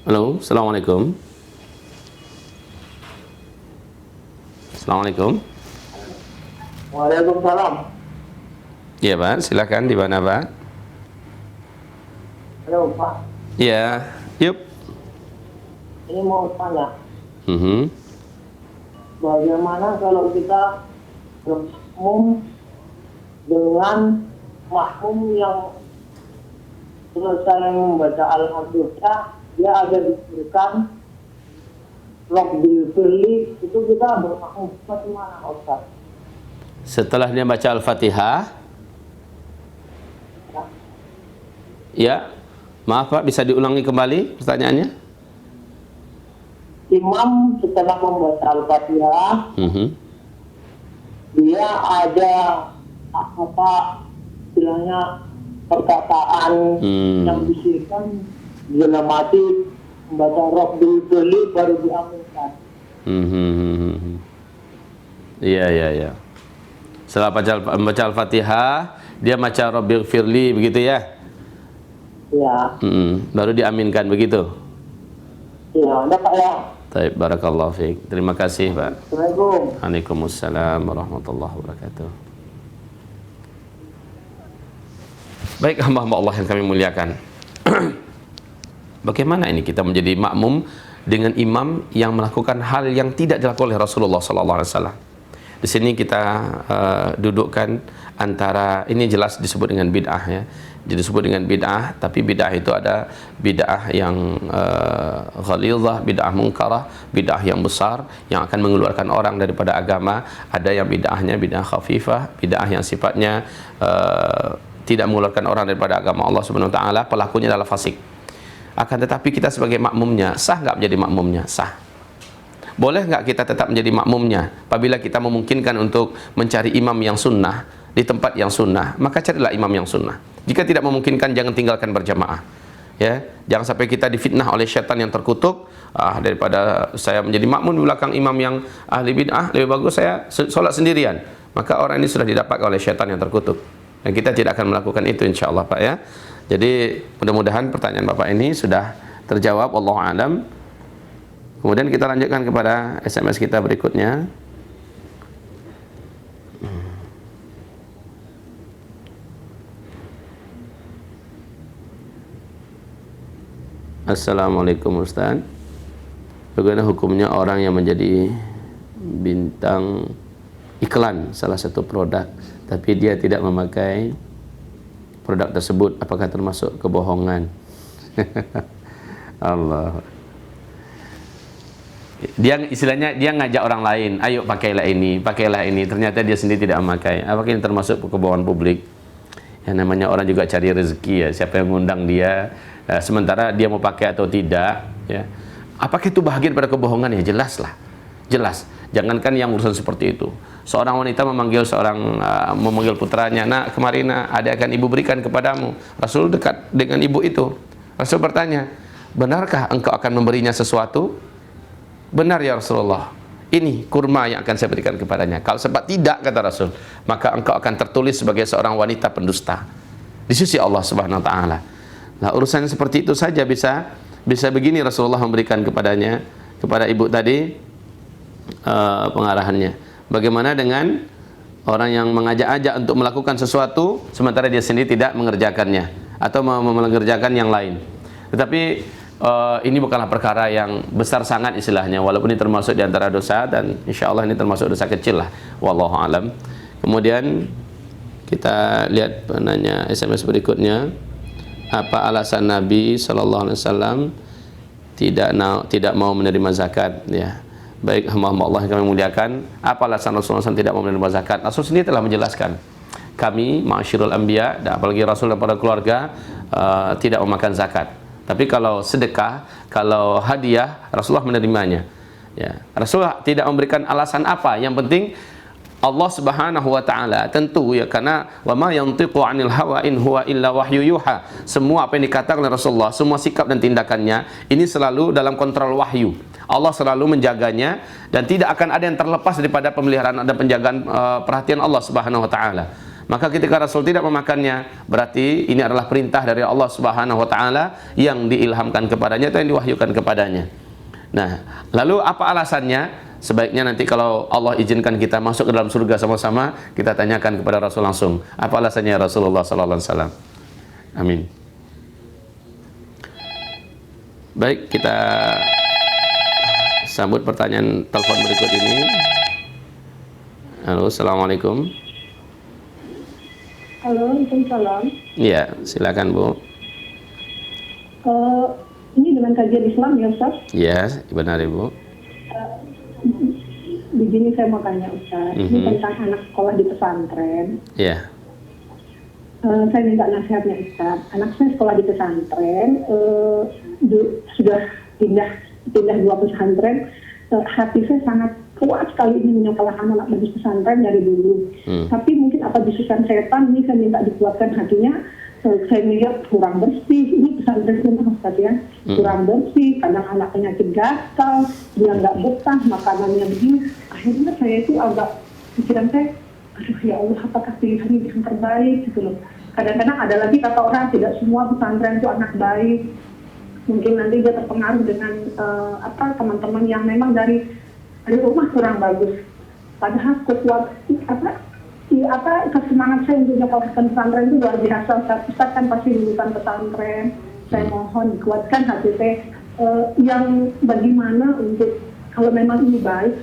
Halo, Assalamualaikum. Assalamualaikum. Waalaikumsalam. Iya Pak, silakan, di mana Pak? Halo Pak, Iya, yuk. ini mau tanya, Mhm. bagaimana kalau kita bermakmum dengan makmum yang selesai membaca Al-Fatihah, dia ada diberikan Rabbil Firli, itu kita bermakmum bagaimana Ustaz? Setelah dia baca Al-Fatihah, ya, maaf Pak, bisa diulangi kembali pertanyaannya? Imam setelah membaca Al-Fatihah, Mhm. dia ada apa istilahnya perkataan yang bisikan bila mati membaca Rabbil Firli baru diaminkan. Iya, iya, iya. Setelah baca Al-Fatihah, dia baca Rabbil Firli, begitu ya? Ya, Baru diaminkan, begitu? ya, ada Pak ya. Baik, barakallahu fiik. Terima kasih Pak. Assalamualaikum. Waalaikumsalam warahmatullahi wabarakatuh. Baik, hamba-hamba Allah yang kami muliakan. Bagaimana ini kita menjadi makmum dengan imam yang melakukan hal yang tidak dilakukan oleh Rasulullah SAW? Di sini kita dudukkan antara, ini jelas disebut dengan bid'ah ya. Jadi disebut dengan bid'ah, tapi bid'ah itu ada bid'ah yang ghalidhah, bid'ah munkarah, bid'ah yang besar yang akan mengeluarkan orang daripada agama. Ada yang bid'ahnya bid'ah khafifah, bid'ah yang sifatnya tidak mengeluarkan orang daripada agama Allah Subhanahu wa taala, pelakunya adalah fasik. Akan tetapi kita sebagai makmumnya, sah nggak menjadi makmumnya? Sah. Boleh nggak kita tetap menjadi makmumnya? Apabila kita memungkinkan untuk mencari imam yang sunnah di tempat yang sunnah, maka carilah imam yang sunnah. Jika tidak memungkinkan, jangan tinggalkan berjamaah. Ya, jangan sampai kita difitnah oleh syaitan yang terkutuk. Daripada saya menjadi makmum di belakang imam yang ahli bid'ah, lebih bagus saya sholat sendirian. Maka orang ini sudah didapatkan oleh syaitan yang terkutuk. Dan kita tidak akan melakukan itu, insya Allah Pak ya. Jadi mudah-mudahan pertanyaan Bapak ini sudah terjawab. Wallahu a'lam. Kemudian kita lanjutkan kepada SMS kita berikutnya. Assalamualaikum Ustaz. Bagaimana hukumnya orang yang menjadi bintang iklan salah satu produk, tapi dia tidak memakai produk tersebut, apakah termasuk kebohongan? Allah. Dia istilahnya dia ngajak orang lain, ayo pakailah ini, ternyata dia sendiri tidak memakai. Apakah ini termasuk kebohongan publik? Yang namanya orang juga cari rezeki ya, siapa yang mengundang dia, sementara dia mau pakai atau tidak ya. Apakah itu bahagian pada kebohongan? Ya jelas lah, jelas. Jangankan yang urusan seperti itu, seorang wanita memanggil putranya, nak kemarin ada akan ibu berikan kepadamu. Rasul dekat dengan ibu itu. Rasul bertanya, benarkah engkau akan memberinya sesuatu? Benar ya Rasulullah, ini kurma yang akan saya berikan kepadanya. Kalau sempat tidak, kata Rasul, maka engkau akan tertulis sebagai seorang wanita pendusta di sisi Allah Subhanahu wa taala. Nah, urusannya seperti itu saja bisa begini Rasulullah memberikan kepadanya, kepada ibu tadi pengarahannya. Bagaimana dengan orang yang mengajak-ajak untuk melakukan sesuatu sementara dia sendiri tidak mengerjakannya atau mengerjakan yang lain. Tetapi ini bukanlah perkara yang besar sangat istilahnya, walaupun ini termasuk di antara dosa, dan insya Allah ini termasuk dosa kecil lah, wallahu alam. Kemudian kita lihat penanya SMS berikutnya. Apa alasan Nabi SAW tidak mau menerima zakat? Ya, baik hamba Allah yang kami muliakan, apa alasan Rasulullah SAW tidak mau menerima zakat? Rasul sendiri telah menjelaskan, kami ma'asyirul anbiya dan apalagi Rasul dan para keluarga tidak memakan zakat. Tapi kalau sedekah, kalau hadiah, Rasulullah menerimanya. Ya, Rasulullah tidak memberikan alasan apa. Yang penting Allah Subhanahu wa taala tentu ya, karena wa ma yantiqu 'anil hawa in huwa illa wahyu yuha. Semua apa yang dikatakan oleh Rasulullah, semua sikap dan tindakannya ini selalu dalam kontrol wahyu. Allah selalu menjaganya dan tidak akan ada yang terlepas daripada pemeliharaan dan penjagaan perhatian Allah Subhanahu wa taala. Maka ketika Rasul tidak memakannya, berarti ini adalah perintah dari Allah Subhanahu wa taala yang diilhamkan kepadanya atau yang diwahyukan kepadanya. Nah, lalu apa alasannya? Sebaiknya nanti kalau Allah izinkan kita masuk ke dalam surga sama-sama, kita tanyakan kepada Rasul langsung. Apa alasannya Rasulullah sallallahu alaihi wasallam? Amin. Baik, kita sambut pertanyaan telepon berikut ini. Halo, assalamualaikum. Halo, Waalaikumsalam. Iya, silakan Bu. Ini dengan kajian Islam ya Ustaz? Iya, benar Ibu. Begini saya mau tanya Ustaz, ini tentang anak sekolah di pesantren. Iya. Saya minta nasihatnya Ustaz. Anak saya sekolah di pesantren, sudah pindah 2 pesantren. Hati saya sangat kuat sekali ini menyekolahkan anak di pesantren dari dulu. Tapi mungkin apa bisikan setan ini saya minta dikuatkan hatinya. Saya lihat kurang bersih, ini pesantren rumah Ustaz ya, kurang bersih, kadang anak penyakit gatal, dia nggak betah, makanannya begini. Akhirnya saya itu agak pikiran saya, aduh ya Allah, apakah pilihan ini yang terbaik gitu loh. Kadang-kadang ada lagi kata orang, tidak semua pesantren itu anak baik. Mungkin nanti dia terpengaruh dengan teman-teman yang memang dari rumah kurang bagus. Padahal kesemangat saya untuk nyekolahkan pesantren itu luar biasa. Ustaz kan pasti lulusan pesantren. Saya mohon dikuatkan hati saya yang bagaimana untuk kalau memang ini baik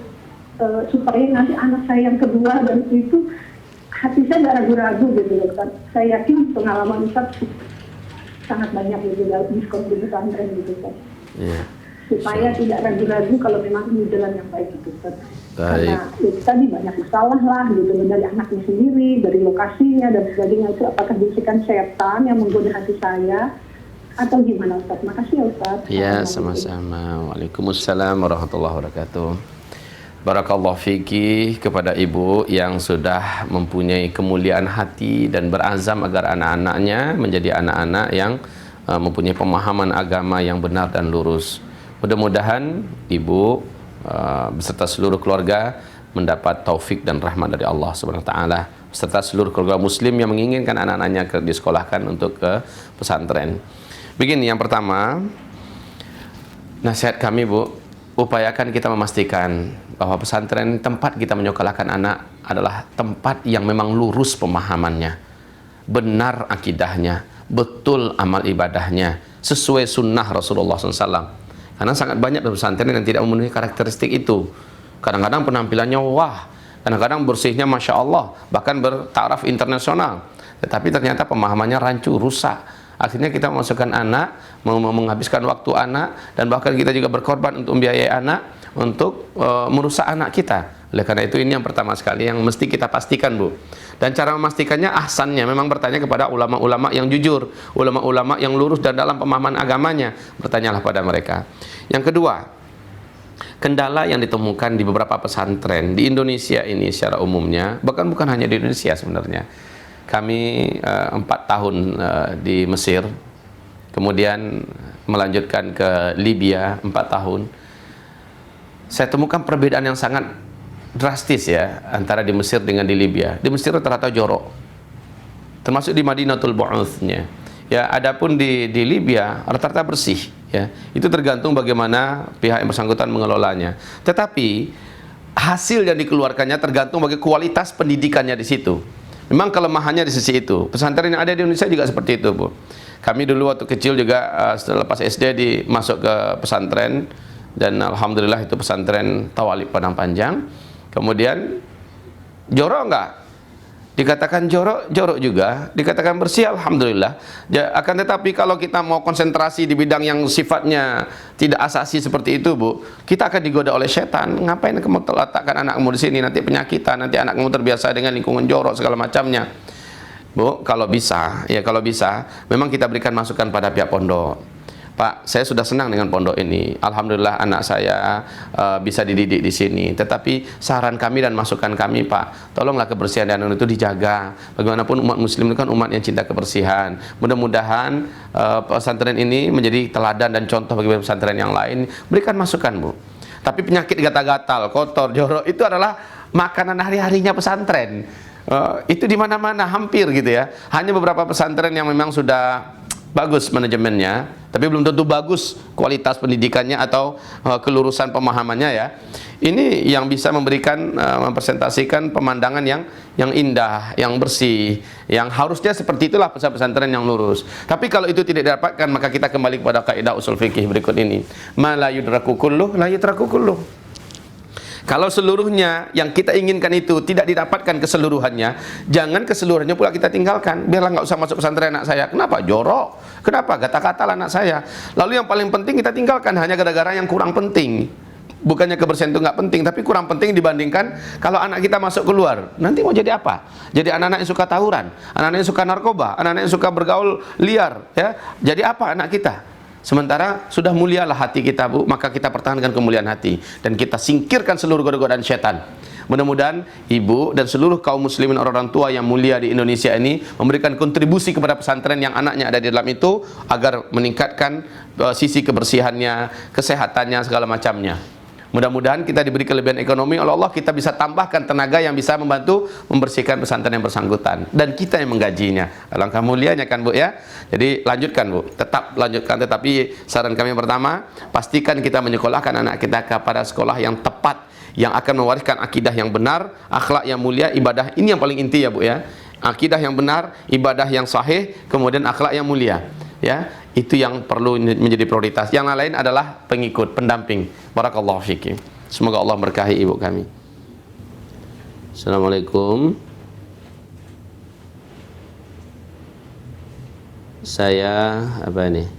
supaya nanti anak saya yang kedua dan itu hati saya nggak ragu-ragu gitu loh Ustaz. Saya yakin pengalaman Ustaz sangat banyak gitu dalam diskon di pesantren gitu Ustaz. Yeah. Supaya tidak ragu-ragu kalau memang ini jalan yang baik gitu Ustaz. Karena itu tadi banyak masalah lah gitu dari anaknya sendiri, dari lokasinya dan sebagainya. Itu apakah bisikan setan yang menggoda hati saya atau gimana Ustaz? Makasih ya Ustaz. Ya, sama-sama. Waalaikumsalam warahmatullahi wabarakatuh. Barakallahu fiki kepada ibu yang sudah mempunyai kemuliaan hati dan berazam agar anak-anaknya menjadi anak-anak yang mempunyai pemahaman agama yang benar dan lurus. Mudah-mudahan ibu beserta seluruh keluarga mendapat taufik dan rahmat dari Allah Subhanahu wa taala, beserta seluruh keluarga muslim yang menginginkan anak-anaknya disekolahkan untuk ke pesantren. Begini, yang pertama, nasihat kami Bu, upayakan kita memastikan bahwa pesantren tempat kita menyekolahkan anak adalah tempat yang memang lurus pemahamannya, benar akidahnya, betul amal ibadahnya, sesuai sunnah Rasulullah SAW. Karena sangat banyak pesantren yang tidak memenuhi karakteristik itu. Kadang-kadang penampilannya wah, kadang-kadang bersihnya Masya Allah, bahkan bertaraf internasional. Tetapi ternyata pemahamannya rancu, rusak. Akhirnya kita memasukkan anak, menghabiskan waktu anak, dan bahkan kita juga berkorban untuk membiayai anak, untuk merusak anak kita. Oleh karena itu ini yang pertama sekali yang mesti kita pastikan Bu. Dan cara memastikannya ahsannya memang bertanya kepada ulama-ulama yang jujur, ulama-ulama yang lurus dan dalam pemahaman agamanya. Bertanyalah pada mereka. Yang kedua, kendala yang ditemukan di beberapa pesantren di Indonesia ini secara umumnya, bahkan bukan hanya di Indonesia sebenarnya. Kami 4 tahun di Mesir, kemudian melanjutkan ke Libya 4 tahun. Saya temukan perbedaan yang sangat drastis ya antara di Mesir dengan di Libya. Di Mesir rata-rata jorok, termasuk di Madinatul Bu'utsnya. Ya, adapun di Libya rata-rata bersih. Ya, itu tergantung bagaimana pihak yang bersangkutan mengelolanya. Tetapi hasil yang dikeluarkannya tergantung bagi kualitas pendidikannya di situ. Memang kelemahannya di sisi itu. Pesantren yang ada di Indonesia juga seperti itu Bu. Kami dulu waktu kecil juga setelah lepas SD masuk ke pesantren. Dan alhamdulillah itu pesantren Tawalib Padang Panjang. Kemudian jorok enggak? Dikatakan jorok juga. Dikatakan bersih, alhamdulillah. Akan tetapi kalau kita mau konsentrasi di bidang yang sifatnya tidak asasi seperti itu Bu, kita akan digoda oleh setan. Ngapain kamu letakkan anakmu di sini, nanti penyakitan, nanti anakmu terbiasa dengan lingkungan jorok segala macamnya. Bu, kalau bisa, memang kita berikan masukan pada pihak pondok. Pak, saya sudah senang dengan pondok ini. Alhamdulillah anak saya bisa dididik di sini. Tetapi saran kami dan masukan kami, Pak, tolonglah kebersihan dan itu dijaga. Bagaimanapun umat muslim itu kan umat yang cinta kebersihan. Mudah-mudahan pesantren ini menjadi teladan dan contoh bagi pesantren yang lain. Berikan masukan, Bu. Tapi penyakit gatal-gatal, kotor, jorok itu adalah makanan hari-harinya pesantren. Itu di mana-mana hampir gitu ya. Hanya beberapa pesantren yang memang sudah bagus manajemennya, tapi belum tentu bagus kualitas pendidikannya atau kelurusan pemahamannya ya. Ini yang bisa memberikan mempresentasikan pemandangan yang indah, yang bersih, yang harusnya seperti itulah pesantren yang lurus. Tapi kalau itu tidak didapatkan, maka kita kembali kepada kaidah usul fikih berikut ini. Ma la yudraku kulluh la yutraku kulluh. Kalau seluruhnya yang kita inginkan itu tidak didapatkan keseluruhannya, jangan keseluruhannya pula kita tinggalkan. Biarlah nggak usah masuk pesantren anak saya. Kenapa? Jorok. Kenapa? Gatal-gatal anak saya. Lalu yang paling penting kita tinggalkan hanya gara-gara yang kurang penting. Bukannya kebersihan itu nggak penting, tapi kurang penting dibandingkan kalau anak kita masuk keluar. Nanti mau jadi apa? Jadi anak-anak yang suka tawuran, anak-anak yang suka narkoba, anak-anak yang suka bergaul liar. Ya, jadi apa anak kita? Sementara sudah mulialah hati kita, Bu, maka kita pertahankan kemuliaan hati dan kita singkirkan seluruh godaan syaitan. Mudah-mudahan ibu dan seluruh kaum muslimin orang tua yang mulia di Indonesia ini memberikan kontribusi kepada pesantren yang anaknya ada di dalam itu agar meningkatkan sisi kebersihannya, kesehatannya, segala macamnya. Mudah-mudahan kita diberi kelebihan ekonomi oleh Allah, kita bisa tambahkan tenaga yang bisa membantu membersihkan pesantren yang bersangkutan dan kita yang menggajinya. Alangkah mulianya kan, Bu ya. Jadi lanjutkan, Bu. Tetap lanjutkan, tetapi saran kami yang pertama, pastikan kita menyekolahkan anak kita kepada sekolah yang tepat, yang akan mewariskan akidah yang benar, akhlak yang mulia, ibadah. Ini yang paling inti ya, Bu ya. Akidah yang benar, ibadah yang sahih, kemudian akhlak yang mulia. Ya, itu yang perlu menjadi prioritas. Yang lain adalah pengikut, pendamping. Barakallahu fiqih. Semoga Allah berkahi ibu kami. Assalamualaikum. Saya apa ini?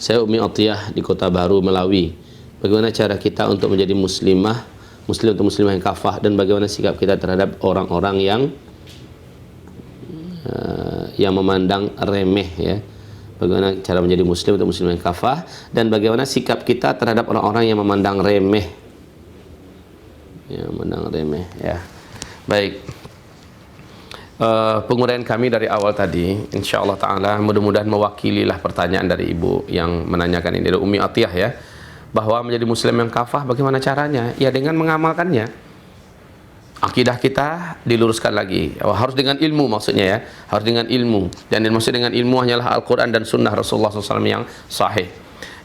Saya Umi Atiyah di Kota Baru, Melawi. Bagaimana cara kita untuk menjadi muslim atau muslimah yang kafah, dan bagaimana sikap kita terhadap orang-orang yang memandang remeh ya. Bagaimana cara menjadi muslim atau muslimah yang kafah, dan bagaimana sikap kita terhadap orang-orang yang memandang remeh. Ya, memandang remeh ya. Baik. Penguraian kami dari awal tadi, insyaallah ta'ala mudah-mudahan mewakililah pertanyaan dari ibu yang menanyakan ini, dari Umi Atiyah ya, bahwa menjadi muslim yang kafah bagaimana caranya? Ya dengan mengamalkannya. Akidah kita diluruskan lagi, harus dengan ilmu maksudnya ya, harus dengan ilmu, dan maksud dengan ilmu hanyalah Al-Quran dan Sunnah Rasulullah SAW yang sahih.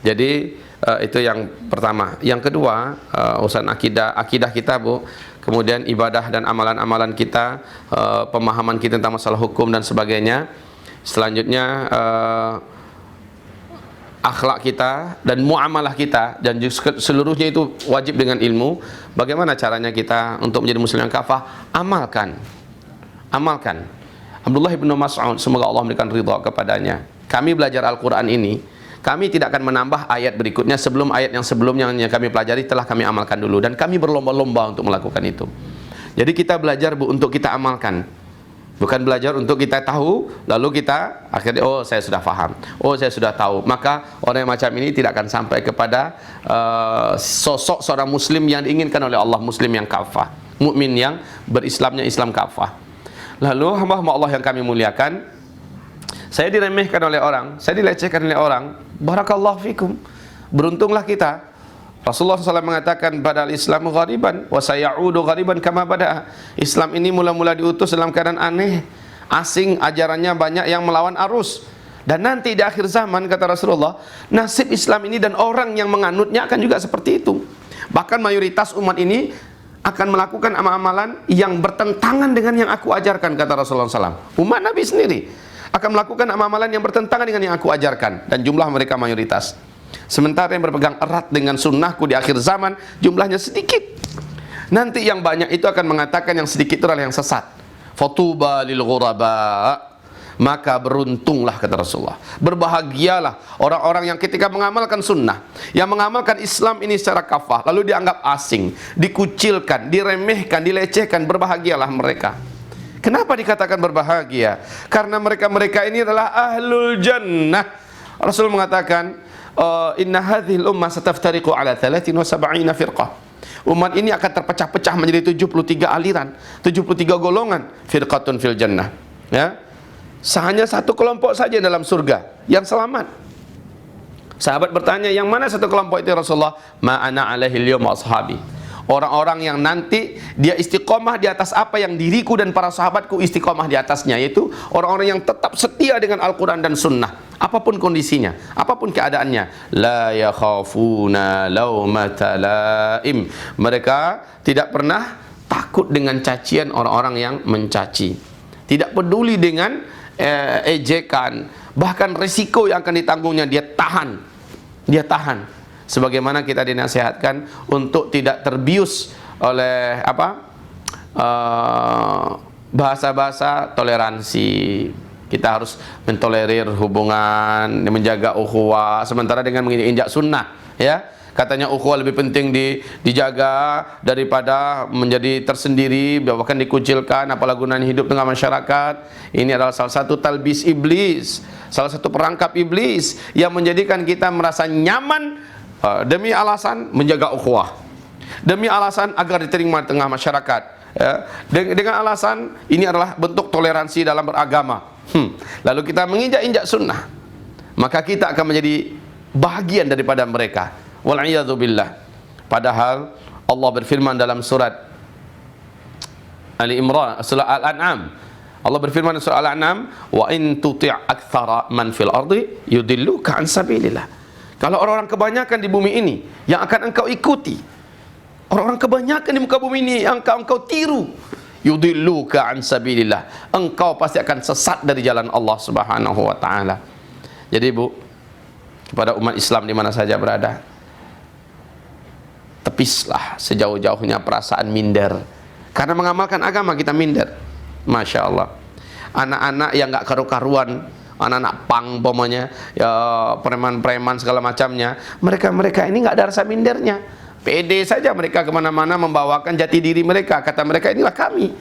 Jadi itu yang pertama. Yang kedua, urusan akidah kita, Bu, kemudian ibadah dan amalan-amalan kita, pemahaman kita tentang masalah hukum dan sebagainya. Selanjutnya akhlak kita dan muamalah kita, dan seluruhnya itu wajib dengan ilmu. Bagaimana caranya kita untuk menjadi muslim yang kafah? Amalkan. Abdullah bin Mas'ud, semoga Allah memberikan ridha kepadanya. Kami belajar Al-Quran ini, kami tidak akan menambah ayat berikutnya sebelum ayat yang sebelumnya yang kami pelajari telah kami amalkan dulu, dan kami berlomba-lomba untuk melakukan itu. Jadi kita belajar, Bu, untuk kita amalkan, bukan belajar untuk kita tahu lalu kita akhirnya oh saya sudah paham, oh saya sudah tahu. Maka orang yang macam ini tidak akan sampai kepada sosok seorang muslim yang diinginkan oleh Allah, muslim yang kafah, mukmin yang berislamnya Islam kafah. Lalu hamba-hamba Allah yang kami muliakan, saya diremehkan oleh orang, saya dilecehkan oleh orang, barakallahu fikum, beruntunglah kita. Rasulullah SAW mengatakan badal Islamu ghariban wa sayaudu ghariban kama bada. Islam ini mula-mula diutus dalam keadaan aneh, asing, ajarannya banyak yang melawan arus. Dan nanti di akhir zaman, kata Rasulullah, nasib Islam ini dan orang yang menganutnya akan juga seperti itu. Bahkan mayoritas umat ini akan melakukan amalan yang bertentangan dengan yang aku ajarkan, kata Rasulullah SAW. Umat Nabi sendiri akan melakukan amalan yang bertentangan dengan yang aku ajarkan, dan jumlah mereka mayoritas. Sementara yang berpegang erat dengan sunnahku di akhir zaman jumlahnya sedikit. Nanti yang banyak itu akan mengatakan yang sedikit itu adalah yang sesat. Fatuba lil ghuraba. maka beruntunglah kata Rasulullah. Berbahagialah orang-orang yang ketika mengamalkan sunnah, yang mengamalkan Islam ini secara kafah, lalu dianggap asing, dikucilkan, diremehkan, dilecehkan. Berbahagialah mereka. Kenapa dikatakan berbahagia? Karena mereka-mereka ini adalah ahlul jannah. Rasul mengatakan, inna hadhil ummah sataftariqu ala 73 firqah. Umat ini akan terpecah-pecah menjadi 73 aliran, 73 golongan. Firqatun fil jannah. Ya. Hanya satu kelompok saja dalam surga yang selamat. Sahabat bertanya, yang mana satu kelompok itu Rasulullah? Ma ana alaihi al-yawma ashabi. Orang-orang yang nanti dia istiqomah di atas apa yang diriku dan para sahabatku istiqomah di atasnya, yaitu orang-orang yang tetap setia dengan Al-Quran dan Sunnah, apapun kondisinya, apapun keadaannya. La yakhafuna laumata laim. Mereka tidak pernah takut dengan cacian orang-orang yang mencaci, tidak peduli dengan ejekan, bahkan risiko yang akan ditanggungnya dia tahan. Sebagaimana kita dinasihatkan untuk tidak terbius oleh bahasa-bahasa toleransi. Kita harus mentolerir hubungan, menjaga ukhuwah, sementara dengan menginjak sunnah, ya. Katanya ukhuwah lebih penting dijaga daripada menjadi tersendiri, bahkan dikucilkan, apalah gunanya hidup tengah masyarakat. Ini adalah salah satu talbis iblis, salah satu perangkap iblis yang menjadikan kita merasa nyaman demi alasan menjaga ukhuwah, demi alasan agar diterima di tengah masyarakat, ya. Dengan alasan ini adalah bentuk toleransi dalam beragama. Lalu kita menginjak-injak sunnah, maka kita akan menjadi bahagian daripada mereka. Wal'iyadzubillah. Padahal Allah berfirman dalam surat Ali Imran, surah Al-An'am. Allah berfirman dalam surah Al-An'am, wa in tuti' aktsara man fil ardi yudilluka an sabilillah. Kalau orang-orang kebanyakan di bumi ini yang akan engkau ikuti, orang-orang kebanyakan di muka bumi ini yang engkau tiru, yudilluka an sabilillah, engkau pasti akan sesat dari jalan Allah Subhanahu wa taala. Jadi Bu, kepada umat Islam di mana saja berada, tepislah sejauh-jauhnya perasaan minder. Karena mengamalkan agama kita minder. Masya Allah. Anak-anak yang gak karu-karuan, anak-anak pang pomanya, ya, preman-preman segala macamnya, mereka ini nggak ada rasa mindernya, pede saja mereka kemana-mana membawakan jati diri mereka, kata mereka inilah kami.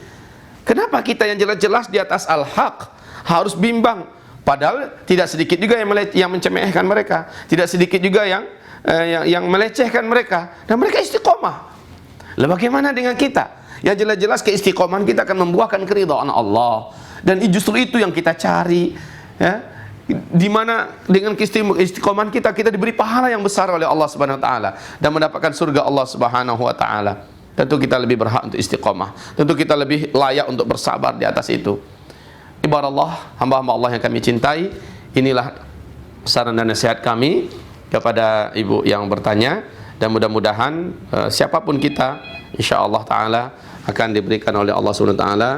Kenapa kita yang jelas-jelas di atas al-haq harus bimbang? Padahal tidak sedikit juga yang mencemehkan mereka, tidak sedikit juga yang melecehkan mereka, dan mereka istiqomah. Lalu bagaimana dengan kita? Ya jelas-jelas keistiqomahan kita akan membuahkan keridhaan Allah, dan justru itu yang kita cari. Ya, di mana dengan istiqomahan kita diberi pahala yang besar oleh Allah Subhanahu wa taala dan mendapatkan surga Allah Subhanahu wa taala. Tentu kita lebih berhak untuk istiqomah. Tentu kita lebih layak untuk bersabar di atas itu. Ibarat Allah, hamba-hamba Allah yang kami cintai, inilah saran dan nasihat kami kepada ibu yang bertanya, dan mudah-mudahan siapapun kita insyaallah taala akan diberikan oleh Allah Subhanahu wa taala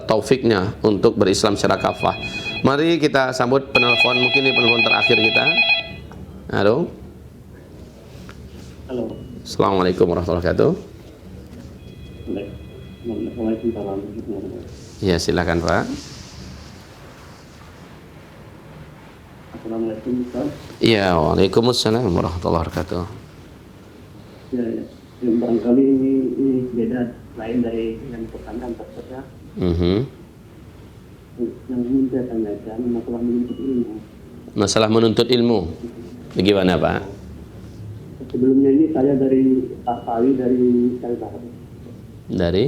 taufiknya untuk berislam secara kafah. Mari kita sambut penelpon, mungkin ini penelpon terakhir kita. Halo. Halo. Assalamualaikum warahmatullahi wabarakatuh. Waalaikumsalam. Ya, silakan Pak. Assalamualaikum Ustaz. Iya, waalaikumsalam warahmatullahi wabarakatuh. Ya, barangkali ini beda lain dari yang pertanyaan Ustaz. Yang ingin saya tanyakan masalah menuntut ilmu. Masalah menuntut ilmu, bagaimana Pak? Sebelumnya ini saya dari asali dari Kalbar. Dari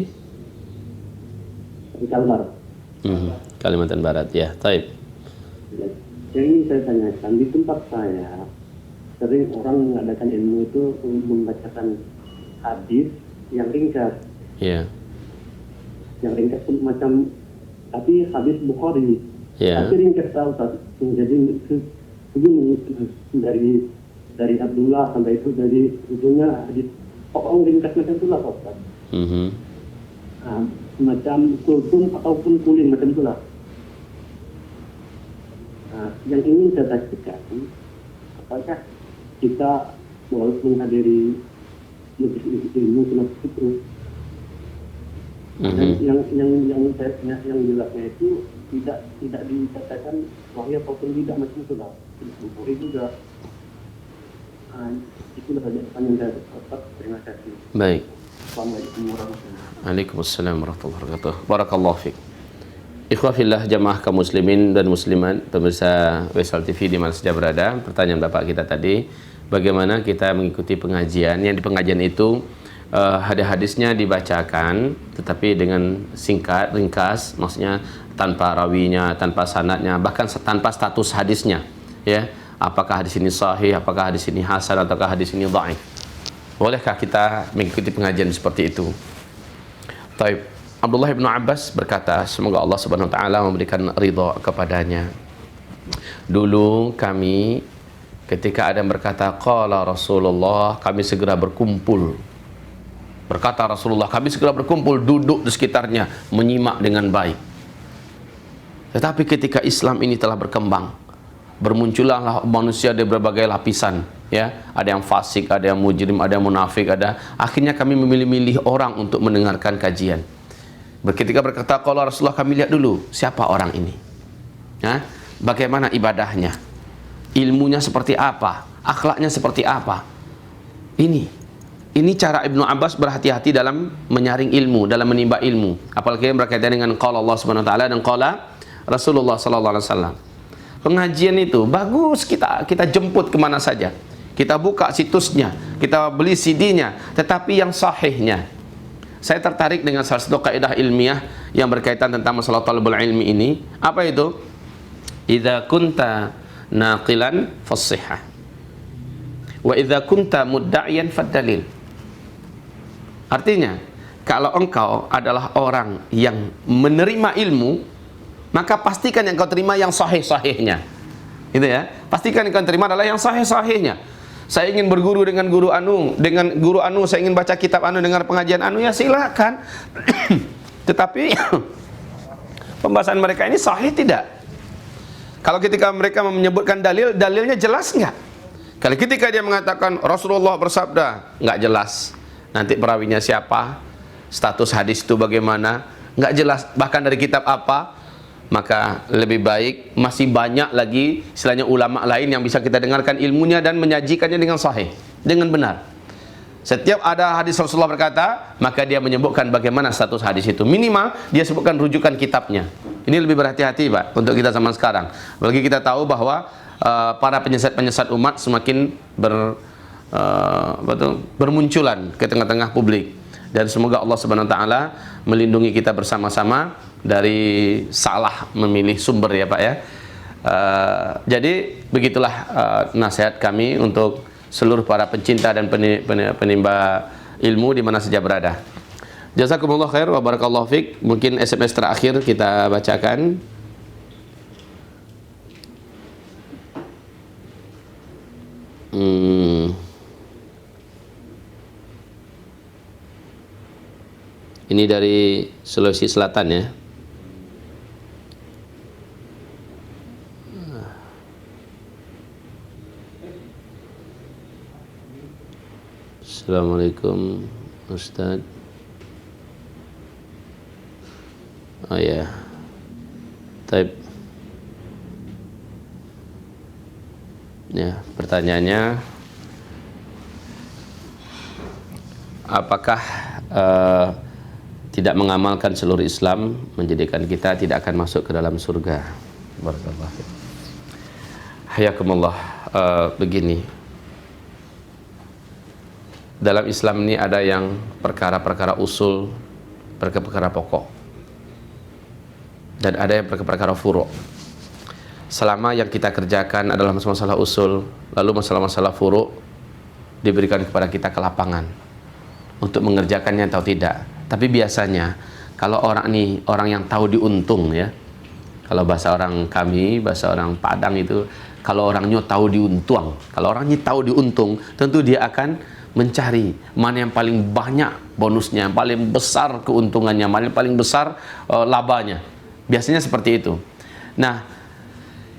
Kalbar. Kalimantan Barat, ya. Taib. Yang ingin saya tanyakan, di tempat saya sering orang mengadakan ilmu itu membacakan hadis yang ringkas. Ya. Yang ringkas macam, tapi hadis Bukhari, tapi ringkas tahu tak, jadi begini dari Abdullah sampai itu dari ujungnya hadis pokok ringkas macam itulah Ustaz. Macam kultum ataupun kulin macam itulah. Yang ingin saya tanyakan, apakah kita boleh menghadiri majelis ilmu seperti itu Yang jelasnya itu tidak dikatakan wahyu ataupun tidak macam itu lah. Boleh juga. Itulah saja pertanyaan saya. Terima kasih. Baik. Assalamualaikum warahmatullahi wabarakatuh. Waalaikumsalam warahmatullahi wabarakatuh. Barakallahu fiik. Ikhwah fillah jamaah kaum muslimin dan muslimat pemirsa Waisal TV di mana saja berada. Pertanyaan Bapak kita tadi, bagaimana kita mengikuti pengajian? Yang di pengajian itu hadis-hadisnya dibacakan tetapi dengan singkat, ringkas, maksudnya tanpa rawinya, tanpa sanadnya, bahkan tanpa status hadisnya, ya. Apakah hadis ini sahih, apakah hadis ini hasan, ataukah hadis ini dhaif? Bolehkah kita mengikuti pengajian seperti itu? Taib. Abdullah bin Abbas berkata, semoga Allah Subhanahu wa taala memberikan ridha kepadanya. Dulu kami ketika ada yang berkata qala Rasulullah, kami segera berkumpul. Berkata Rasulullah, kami segera berkumpul, duduk di sekitarnya, menyimak dengan baik. Tetapi ketika Islam ini telah berkembang, bermunculanlah manusia dari berbagai lapisan, ya. Ada yang fasik, ada yang mujrim, ada yang munafik, akhirnya kami memilih-milih orang untuk mendengarkan kajian. Ketika berkata qala Rasulullah, kami lihat dulu siapa orang ini, ya? Bagaimana ibadahnya, ilmunya seperti apa, akhlaknya seperti apa. Ini cara Ibnu Abbas berhati-hati dalam menyaring ilmu, dalam menimba ilmu. Apalagi yang berkaitan dengan qala Allah Subhanahu wa taala dan qala Rasulullah sallallahu alaihi wasallam. Pengajian itu bagus, kita jemput kemana saja. Kita buka situsnya, kita beli CD-nya, tetapi yang sahihnya. Saya tertarik dengan salah satu kaidah ilmiah yang berkaitan tentang masalah talabul ilmi ini. Apa itu? Idza kunta naqilan fas-sihhah. Wa idza kunta mudda'iyan fad-dalil. Artinya, kalau engkau adalah orang yang menerima ilmu, maka pastikan yang kau terima yang sahih-sahihnya. Gitu ya. Pastikan yang kau terima adalah yang sahih-sahihnya. Saya ingin berguru dengan guru anu, saya ingin baca kitab anu, dengar pengajian anu, ya silakan. Tetapi pembahasan mereka ini sahih tidak? Kalau ketika mereka menyebutkan dalil, dalilnya jelas enggak? Kalau ketika dia mengatakan Rasulullah bersabda, enggak jelas. Nanti perawinya siapa? Status hadis itu bagaimana? Enggak jelas. Bahkan dari kitab apa? Maka lebih baik masih banyak lagi istilahnya ulama lain yang bisa kita dengarkan ilmunya dan menyajikannya dengan sahih, dengan benar. Setiap ada hadis Rasulullah berkata, maka dia menyebutkan bagaimana status hadis itu. Minimal dia sebutkan rujukan kitabnya. Ini lebih berhati-hati, Pak, untuk kita zaman sekarang. Bagi kita tahu bahwa para penyesat-penyesat umat semakin bermunculan ke tengah-tengah publik. Dan semoga Allah Subhanahu wa taala melindungi kita bersama-sama dari salah memilih sumber, ya Pak, ya. Jadi begitulah nasihat kami untuk seluruh para pencinta dan penimba ilmu di mana saja berada. Jazakumullah khair wa barakallahu fiik. Mungkin SMS terakhir kita bacakan. Ini dari Sulawesi Selatan, ya. Assalamualaikum Ustaz. Oh ya. Taib. Ya, pertanyaannya, apakah tidak mengamalkan seluruh Islam menjadikan kita tidak akan masuk ke dalam surga? Barakallahu fiik. Hayakumullah. Begini, dalam Islam ini ada yang perkara-perkara usul, perkara-perkara pokok, dan ada yang perkara-perkara furu'. Selama yang kita kerjakan adalah masalah usul, lalu masalah-masalah furu' diberikan kepada kita ke lapangan untuk mengerjakannya atau tidak. Tapi biasanya kalau orang ini orang yang tahu diuntung, ya. Kalau bahasa orang kami, bahasa orang Padang itu, kalau orangnya tahu diuntung, kalau orangnya tahu diuntung, tentu dia akan mencari mana yang paling banyak bonusnya, paling besar keuntungannya, mana yang paling besar labanya. Biasanya seperti itu. Nah,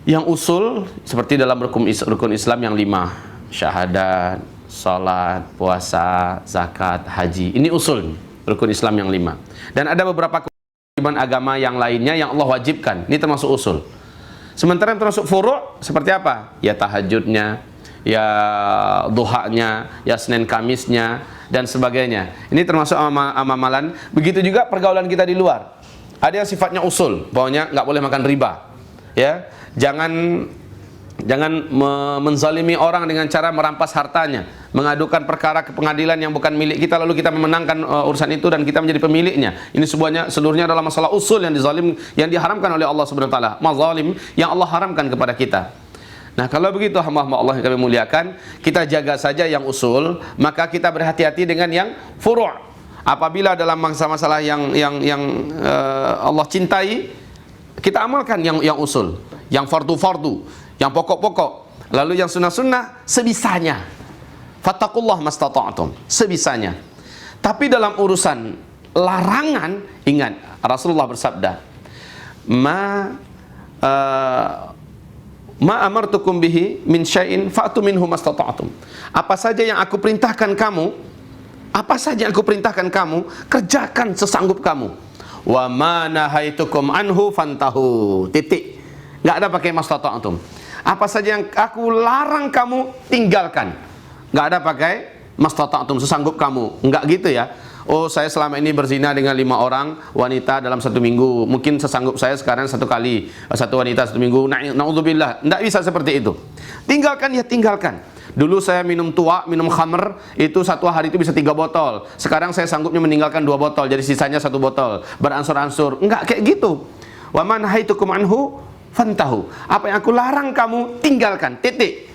yang usul seperti dalam rukun Islam yang 5, syahadat, salat, puasa, zakat, haji. Ini usul. rukun Islam yang 5. Dan ada beberapa kewajiban agama yang lainnya yang Allah wajibkan. Ini termasuk usul. Sementara yang termasuk furu' seperti apa? Ya tahajudnya, ya duhanya, ya Senin Kamisnya, dan sebagainya. Ini termasuk amalan. Begitu juga pergaulan kita di luar. Ada yang sifatnya usul, pokoknya nggak boleh makan riba. Ya, jangan menzalimi orang dengan cara merampas hartanya, mengadukan perkara ke pengadilan yang bukan milik kita lalu kita memenangkan urusan itu dan kita menjadi pemiliknya. Ini seluruhnya adalah masalah usul yang diharamkan oleh Allah Subhanahu wa taala, mazalim yang Allah haramkan kepada kita. Nah, kalau begitu hamba-hamba Allah yang kami muliakan, kita jaga saja yang usul, maka kita berhati-hati dengan yang furu'. Apabila dalam masalah yang Allah cintai, kita amalkan yang usul, yang fardu-fardu, yang pokok-pokok, lalu yang sunnah-sunnah sebisanya. Fattaqullah mastata'tum, sebisanya. Tapi dalam urusan larangan, ingat Rasulullah bersabda, ma amartukum bihi min syai'in fa'tu minhu mastata'tum. Apa saja yang aku perintahkan kamu, kerjakan sesanggup kamu. Wa ma nahaitukum anhu fantahu. Titik. Enggak ada pakai mastata'tum. Apa saja yang aku larang kamu, tinggalkan. Enggak ada pakai mastata'tum, sesanggup kamu. Enggak gitu ya. Oh, saya selama ini berzina dengan 5 orang wanita dalam 1 minggu. Mungkin sesanggup saya sekarang 1 kali, 1 wanita 1 minggu. Na'udzubillah. Enggak bisa seperti itu. Tinggalkan ya tinggalkan. Dulu saya minum khamr, itu 1 hari itu bisa 3 botol. Sekarang saya sanggupnya meninggalkan 2 botol, jadi sisanya 1 botol. Beransur-ansur. Enggak kayak gitu. Wa man haitukum anhu fantahu. Apa yang aku larang kamu, tinggalkan. Titik.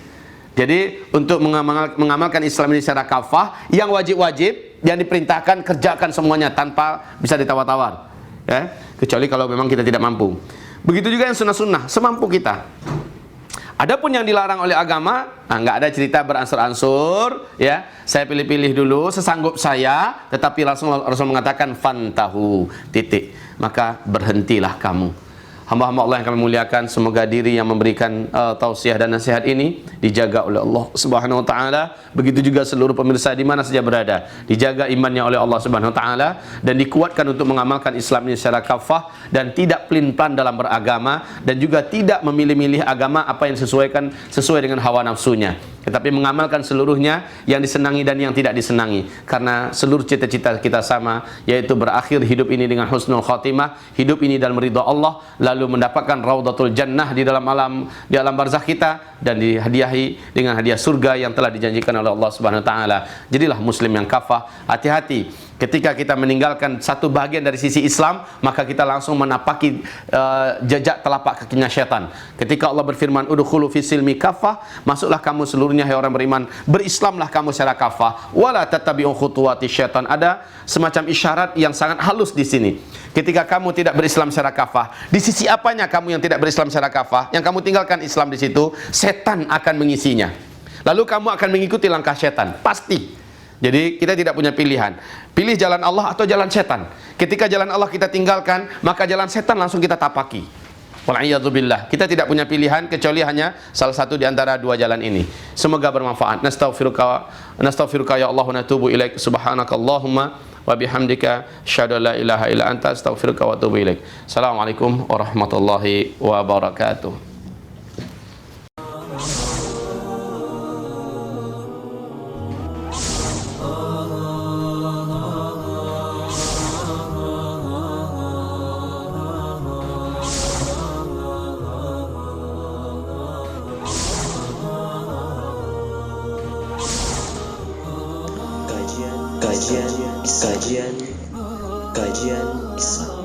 Jadi untuk mengamalkan Islam ini secara kafah, yang wajib-wajib, yang diperintahkan kerjakan semuanya tanpa bisa ditawar-tawar. Ya, kecuali kalau memang kita tidak mampu. Begitu juga yang sunnah-sunnah, semampu kita. Adapun yang dilarang oleh agama, nggak ada cerita beransur-ansur, ya. Saya pilih-pilih dulu, sesanggup saya, tetapi Rasul mengatakan fantahu, titik. Maka berhentilah kamu. Hamba-hamba Allah yang kami muliakan, semoga diri yang memberikan tausiah dan nasihat ini dijaga oleh Allah Subhanahu wa taala. Begitu juga seluruh pemirsa di mana saja berada, dijaga imannya oleh Allah Subhanahu wa taala dan dikuatkan untuk mengamalkan Islam ini secara kafah dan tidak pelin-pelan dalam beragama, dan juga tidak memilih-milih agama apa yang sesuai dengan hawa nafsunya, tetapi mengamalkan seluruhnya, yang disenangi dan yang tidak disenangi, karena seluruh cita-cita kita sama, yaitu berakhir hidup ini dengan husnul khatimah, hidup ini dalam ridha Allah, lalu mendapatkan raudatul jannah di dalam alam barzakh kita, dan dihadiahi dengan hadiah surga yang telah dijanjikan oleh Allah Subhanahu wa taala. Jadilah muslim yang kafah. Hati-hati ketika kita meninggalkan satu bagian dari sisi Islam, maka kita langsung menapaki jejak telapak kakinya syaitan. Ketika Allah berfirman, udkhulu fis silmi kafah, masuklah kamu seluruhnya hai orang beriman, berislamlah kamu secara kafah, wala tattabi'u khutuwati syaitan. Ada semacam isyarat yang sangat halus di sini. Ketika kamu tidak berislam secara kafah, di sisi apanya kamu yang tidak berislam secara kafah, yang kamu tinggalkan Islam di situ, setan akan mengisinya. Lalu kamu akan mengikuti langkah setan, pasti. Jadi kita tidak punya pilihan. Pilih jalan Allah atau jalan setan. Ketika jalan Allah kita tinggalkan, maka jalan setan langsung kita tapaki. Wal'iyadzubillah. Kita tidak punya pilihan kecuali hanya salah satu di antara 2 jalan ini. Semoga bermanfaat. Nastaghfiruka ya Allah wa natubu ilaik. Subhanakallahumma wa bihamdika asyhadu an la ilaha illa anta astaghfiruka wa atubu ilaik. Assalamualaikum warahmatullahi wabarakatuh. Kajian Islam.